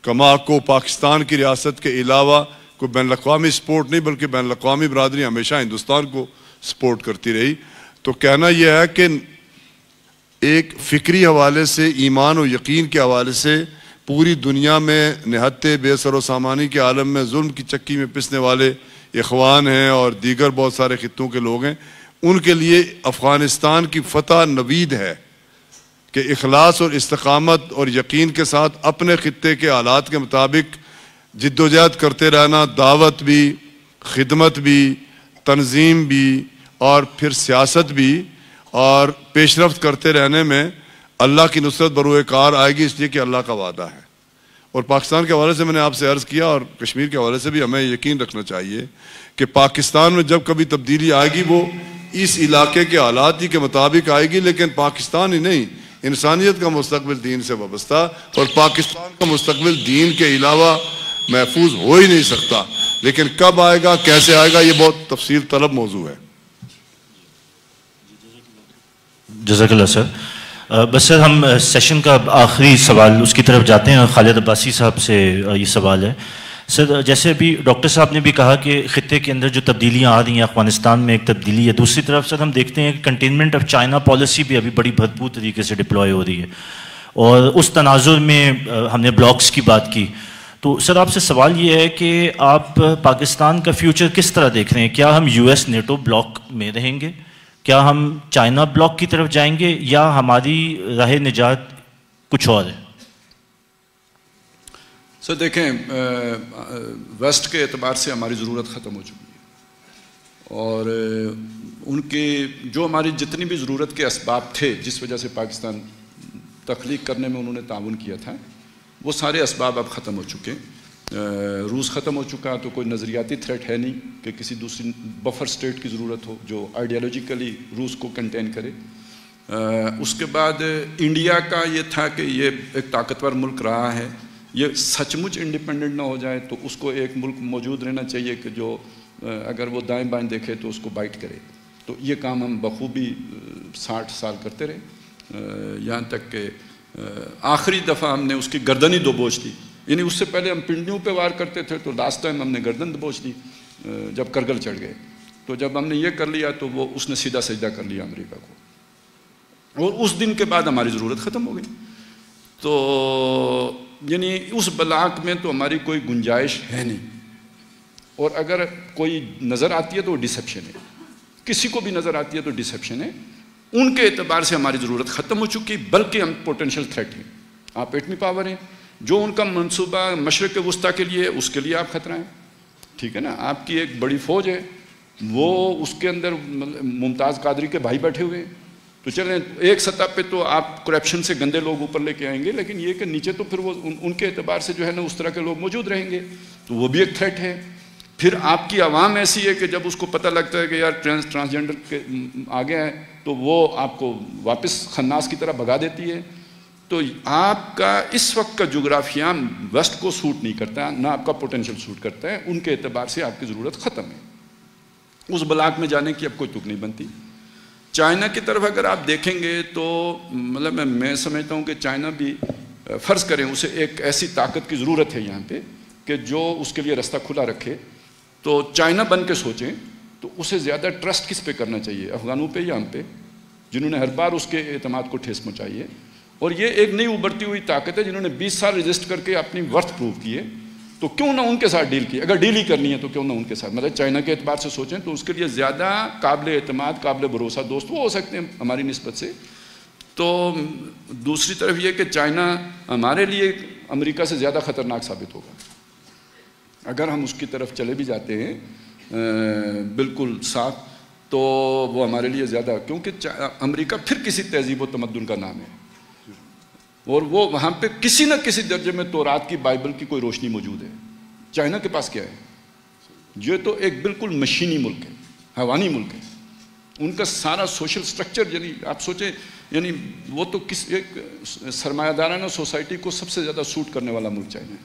کما کو پاکستان کی ریاست کے علاوہ کوئی بین الاقوامی سپورٹ نہیں بلکہ بین الاقوامی برادری ہمیشہ ہندوستان کو سپورٹ کرتی رہی. تو کہنا یہ ہے کہ ایک فکری حوالے سے، ایمان و یقین کے حوالے سے پوری دنیا میں نہتے بے سر و سامانی کے عالم میں ظلم کی چکی میں پسنے والے اخوان ہیں اور دیگر بہت سارے خطوں کے لوگ ہیں. ان کے لیے افغانستان کی فتح نوید ہے کہ اخلاص اور استقامت اور یقین کے ساتھ اپنے خطے کے حالات کے مطابق جد و جہد کرتے رہنا، دعوت بھی، خدمت بھی، تنظیم بھی اور پھر سیاست بھی اور پیش رفت کرتے رہنے میں اللہ کی نصرت بروئے کار آئے گی، اس لیے کہ اللہ کا وعدہ ہے. اور پاکستان کے حوالے سے میں نے آپ سے عرض کیا اور کشمیر کے حوالے سے بھی ہمیں یقین رکھنا چاہیے کہ پاکستان میں جب کبھی تبدیلی آئے گی وہ اس علاقے کے حالات ہی کے مطابق آئے گی، لیکن پاکستان ہی نہیں، انسانیت کا مستقبل دین سے وابستہ اور پاکستان کا مستقبل دین کے علاوہ محفوظ ہو ہی نہیں سکتا. لیکن کب آئے گا، کیسے آئے گا، یہ بہت تفصیل طلب موضوع ہے. جزاک اللہ سر. بس سر ہم سیشن کا آخری سوال اس کی طرف جاتے ہیں. خالد عباسی صاحب سے یہ سوال ہے. سر جیسے ابھی ڈاکٹر صاحب نے بھی کہا کہ خطے کے اندر جو تبدیلیاں آ رہی ہیں، افغانستان میں ایک تبدیلی ہے، دوسری طرف سر ہم دیکھتے ہیں کہ کنٹینمنٹ آف چائنا پالیسی بھی ابھی بڑی بھرپور طریقے سے ڈپلوائے ہو رہی ہے اور اس تناظر میں ہم نے بلاکس کی بات کی. تو سر آپ سے سوال یہ ہے کہ آپ پاکستان کا فیوچر کس طرح دیکھ رہے ہیں؟ کیا ہم یو ایس نیٹو بلاک میں رہیں گے؟ کیا ہم چائنا بلاک کی طرف جائیں گے یا ہماری راہ نجات کچھ اور ہے؟ سر دیکھیں، ویسٹ کے اعتبار سے ہماری ضرورت ختم ہو چکی ہے اور ان کے جو ہماری جتنی بھی ضرورت کے اسباب تھے جس وجہ سے پاکستان تخلیق کرنے میں انہوں نے تعاون کیا تھا، وہ سارے اسباب اب ختم ہو چکے. روس ختم ہو چکا تو کوئی نظریاتی تھریٹ ہے نہیں کہ کسی دوسری بفر سٹیٹ کی ضرورت ہو جو آئیڈیالوجیکلی روس کو کنٹین کرے. اس کے بعد انڈیا کا یہ تھا کہ یہ ایک طاقتور ملک رہا ہے، یہ سچ مچ انڈیپینڈنٹ نہ ہو جائے تو اس کو ایک ملک موجود رہنا چاہیے کہ جو اگر وہ دائیں بائیں دیکھے تو اس کو بائٹ کرے. تو یہ کام ہم بخوبی 60 سال کرتے رہے، یہاں تک کہ آخری دفعہ ہم نے اس کی گردن ہی دبوچ دی. یعنی اس سے پہلے ہم پنڈیوں پہ وار کرتے تھے تو لاسٹ ٹائم ہم نے گردن دبوچ دی جب کرگل چڑھ گئے. تو جب ہم نے یہ کر لیا تو وہ اس نے سیدھا سجدہ کر لیا امریکہ کو اور اس دن کے بعد ہماری ضرورت ختم ہو گئی. تو یعنی اس بلاک میں تو ہماری کوئی گنجائش ہے نہیں اور اگر کوئی نظر آتی ہے تو وہ ڈسیپشن ہے، کسی کو بھی نظر آتی ہے تو ڈسیپشن ہے. ان کے اعتبار سے ہماری ضرورت ختم ہو چکی، بلکہ ہم پوٹینشیل تھریٹ ہیں. آپ ایٹمی پاور ہیں، جو ان کا منصوبہ مشرق وسطیٰ کے لیے، اس کے لیے آپ خطرہ ہیں. ٹھیک ہے نا، آپ کی ایک بڑی فوج ہے، وہ اس کے اندر ممتاز قادری کے بھائی بیٹھے ہوئے ہیں. تو چلیں ایک سطح پہ تو آپ کرپشن سے گندے لوگ اوپر لے کے آئیں گے، لیکن یہ کہ نیچے تو پھر وہ ان کے اعتبار سے جو ہے نا اس طرح کے لوگ موجود رہیں گے، تو وہ بھی ایک تھریٹ ہے. پھر آپ کی عوام ایسی ہے کہ جب اس کو پتہ لگتا ہے کہ یار ٹرانسجنڈر کے آگے ہیں تو وہ آپ کو واپس خناس کی طرح بھگا دیتی ہے. تو آپ کا اس وقت کا جغرافیہ ویسٹ کو سوٹ نہیں کرتا، نہ آپ کا پوٹینشیل سوٹ کرتا ہے. ان کے اعتبار سے آپ کی ضرورت ختم ہے. اس بلاک میں جانے کی اب کوئی تک نہیں بنتی. چائنا کی طرف اگر آپ دیکھیں گے تو مطلب میں سمجھتا ہوں کہ چائنا بھی فرض کریں اسے ایک ایسی طاقت کی ضرورت ہے یہاں پہ کہ جو اس کے لیے رستہ کھلا رکھے. تو چائنا بن کے سوچیں تو اسے زیادہ ٹرسٹ کس پہ کرنا چاہیے، افغانوں پہ یا ہم پہ، جنہوں نے ہر بار اس کے اعتماد کو ٹھیس پہنچائی ہے. اور یہ ایک نئی ابھرتی ہوئی طاقت ہے جنہوں نے 20 سال رجسٹ کر کے اپنی ورتھ پروو کی ہے. تو کیوں نہ ان کے ساتھ ڈیل کی، اگر ڈیل ہی کرنی ہے تو کیوں نہ ان کے ساتھ، مطلب چائنا کے اعتبار سے سوچیں تو اس کے لیے زیادہ قابل اعتماد، قابل بھروسہ دوست وہ ہو سکتے ہیں ہماری نسبت سے. تو دوسری طرف یہ کہ چائنا ہمارے لیے امریکہ سے زیادہ خطرناک ثابت ہوگا اگر ہم اس کی طرف چلے بھی جاتے ہیں بالکل صاف، تو وہ ہمارے لیے زیادہ، کیونکہ امریکہ پھر کسی تہذیب و تمدن کا نام ہے، اور وہ وہاں پہ کسی نہ کسی درجے میں تورات کی، بائبل کی کوئی روشنی موجود ہے. چائنا کے پاس کیا ہے؟ یہ تو ایک بالکل مشینی ملک ہے، حیوانی ملک ہے. ان کا سارا سوشل سٹرکچر، یعنی آپ سوچیں، یعنی وہ تو ایک سرمایہ دارانہ سوسائٹی کو سب سے زیادہ سوٹ کرنے والا ملک چائنا ہے.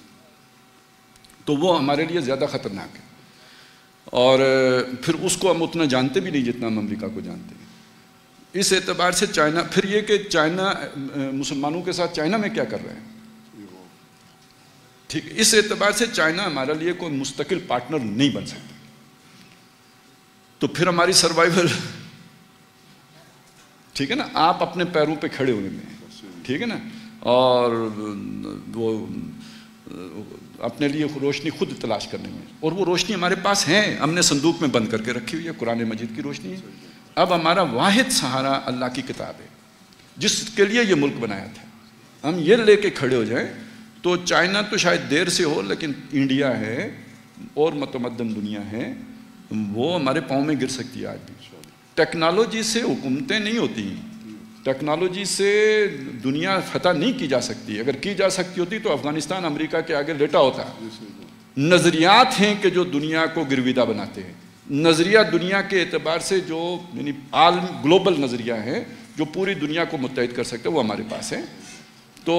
تو وہ ہمارے لیے زیادہ خطرناک ہے، اور پھر اس کو ہم اتنا جانتے بھی نہیں جتنا ہم امریکہ کو جانتے ہیں. اس اعتبار سے چائنا، پھر یہ کہ چائنا مسلمانوں کے ساتھ چائنا میں کیا کر رہے ہیں، ٹھیک، اس اعتبار سے چائنا ہمارے لیے کوئی مستقل پارٹنر نہیں بن سکتا. تو پھر ہماری سروائیول، ٹھیک ہے نا، آپ اپنے پیروں پہ کھڑے ہونے میں، ٹھیک ہے نا، اور وہ اپنے لیے روشنی خود تلاش کرنے میں، اور وہ روشنی ہمارے پاس ہے، ہم نے صندوق میں بند کر کے رکھی ہوئی ہے، قرآن مجید کی روشنی ہے. اب ہمارا واحد سہارا اللہ کی کتاب ہے جس کے لیے یہ ملک بنایا تھا. ہم یہ لے کے کھڑے ہو جائیں تو چائنا تو شاید دیر سے ہو، لیکن انڈیا ہے اور متمدن دنیا ہے، وہ ہمارے پاؤں میں گر سکتی ہے آج بھی. ٹیکنالوجی سے حکومتیں نہیں ہوتی، ٹیکنالوجی سے دنیا فتح نہیں کی جا سکتی. اگر کی جا سکتی ہوتی تو افغانستان امریکہ کے آگے لیٹا ہوتا. نظریات ہیں کہ جو دنیا کو گرویدہ بناتے ہیں. نظریہ دنیا کے اعتبار سے جو یعنی عالم گلوبل نظریہ ہے جو پوری دنیا کو متحد کر سکتے وہ ہمارے پاس ہے. تو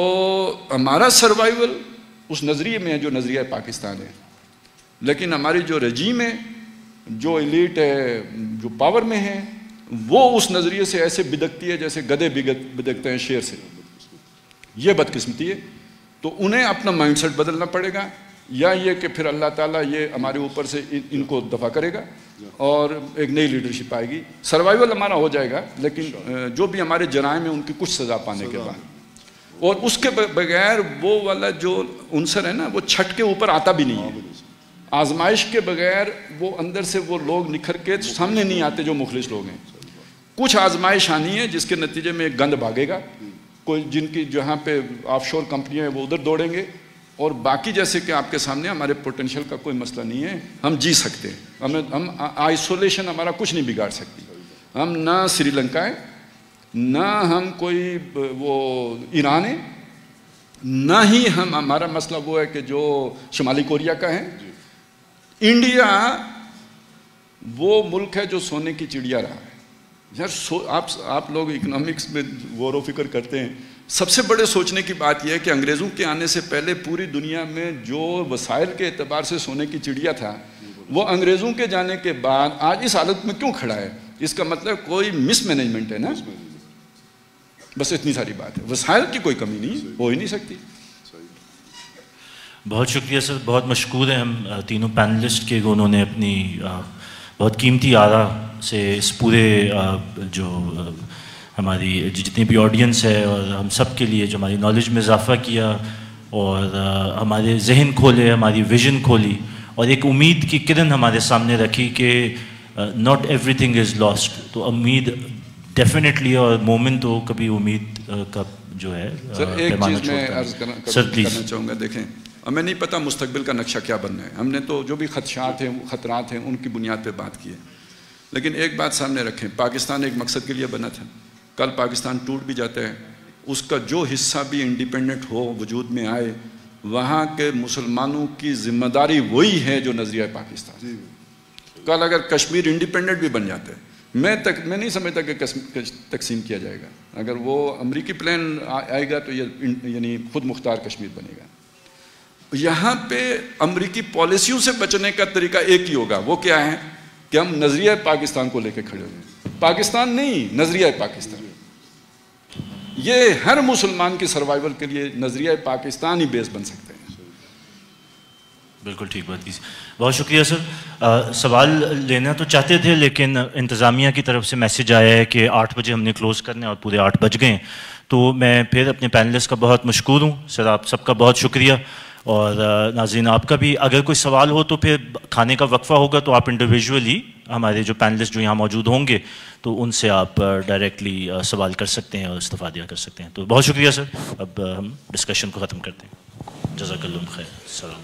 ہمارا سروائیول اس نظریے میں ہے جو نظریہ پاکستان ہے. لیکن ہماری جو رجیم ہے، جو ایلیٹ ہے، جو پاور میں ہے، وہ اس نظریے سے ایسے بدکتی ہے جیسے گدھے بدکتے ہیں شیر سے. یہ بدقسمتی ہے. تو انہیں اپنا مائنڈ سیٹ بدلنا پڑے گا، یا یہ کہ پھر اللہ تعالیٰ یہ ہمارے اوپر سے ان کو دفع کرے گا اور ایک نئی لیڈرشپ آئے گی. سروائیول ہمارا ہو جائے گا، لیکن جو بھی ہمارے جرائم ہیں ان کی کچھ سزا پانے کے بعد. اور اس کے بغیر وہ والا جو عنصر ہے نا، وہ چھٹ کے اوپر آتا بھی نہیں ہے. آزمائش کے بغیر وہ اندر سے وہ لوگ نکھر کے سامنے نہیں آتے جو مخلص لوگ ہیں. کچھ آزمائش آنی ہے جس کے نتیجے میں ایک گند بھاگے گا، کوئی جن کی جہاں پہ آف شور کمپنیاں ہیں وہ ادھر دوڑیں گے، اور باقی جیسے کہ آپ کے سامنے ہمارے پوٹینشیل کا کوئی مسئلہ نہیں ہے. ہم جی سکتے ہیں، ہم آئسولیشن ہمارا کچھ نہیں بگاڑ سکتی. ہم نہ سری لنکا ہے، نہ ہم کوئی وہ ایران ہے، نہ ہی ہمارا مسئلہ وہ ہے کہ جو شمالی کوریا کا ہے. انڈیا وہ ملک ہے جو سونے کی چڑیا رہا ہے. یار آپ لوگ اکنامکس میں غور و فکر کرتے ہیں، سب سے بڑے سوچنے کی بات یہ ہے کہ انگریزوں کے آنے سے پہلے پوری دنیا میں جو وسائل کے اعتبار سے سونے کی چڑیا تھا، وہ انگریزوں کے جانے کے بعد آج اس حالت میں کیوں کھڑا ہے. اس کا مطلب کوئی مس مینجمنٹ ہے نا، بس اتنی ساری بات ہے. وسائل کی کوئی کمی نہیں، ہو ہی نہیں سکتی. بہت شکریہ سر، بہت مشکور ہیں ہم تینوں پینلسٹ کے، انہوں نے اپنی بہت قیمتی آراء سے اس پورے جو ہماری جتنی بھی آڈینس ہے اور ہم سب کے لیے جو ہماری نالج میں اضافہ کیا، اور ہمارے ذہن کھولے، ہماری ویژن کھولی، اور ایک امید کی کرن ہمارے سامنے رکھی کہ not every thing is last. تو امید ڈیفینیٹلی اور مومن تو کبھی امید کا جو ہے سر ایک چیز میں عرض کرنا چاہوں گا. دیکھیں ہمیں نہیں پتہ مستقبل کا نقشہ کیا بننا ہے. ہم نے تو جو بھی خدشات ہیں خطرات ہیں ان کی بنیاد پہ بات کی ہے. لیکن ایک بات سامنے رکھیں, پاکستان ایک مقصد کے لیے بنا تھا. کل پاکستان ٹوٹ بھی جاتا ہے, اس کا جو حصہ بھی انڈیپینڈنٹ ہو وجود میں آئے, وہاں کے مسلمانوں کی ذمہ داری وہی ہے جو نظریہ پاکستان. کل اگر کشمیر انڈیپینڈنٹ بھی بن جاتا ہے, میں نہیں سمجھتا کہ تقسیم کیا جائے گا. اگر وہ امریکی پلان آئے گا تو یعنی خود مختار کشمیر بنے گا. یہاں پہ امریکی پالیسیوں سے بچنے کا طریقہ ایک ہی ہوگا, وہ کیا ہے کہ ہم نظریہ پاکستان کو لے کے کھڑے ہوئے. پاکستان نہیں, نظریہ پاکستان. یہ ہر مسلمان کی سروائیول کے لیے نظریہ پاکستان ہی بیس بن سکتے ہیں. بالکل ٹھیک بات کی. بہت شکریہ سر. سوال لینا تو چاہتے تھے لیکن انتظامیہ کی طرف سے میسج آیا ہے کہ 8 بجے ہم نے کلوز کرنا ہے اور پورے 8 بج گئے. تو میں پھر اپنے پینلسٹ کا بہت مشکور ہوں. سر آپ سب کا بہت شکریہ, اور ناظرین آپ کا بھی. اگر کوئی سوال ہو تو پھر کھانے کا وقفہ ہوگا تو آپ انڈیویجولی ہمارے جو پینلسٹ جو یہاں موجود ہوں گے تو ان سے آپ ڈائریکٹلی سوال کر سکتے ہیں اور استفادہ کر سکتے ہیں. تو بہت شکریہ سر. اب ہم ڈسکشن کو ختم کرتے ہیں. جزاک اللہ خیر. السلام.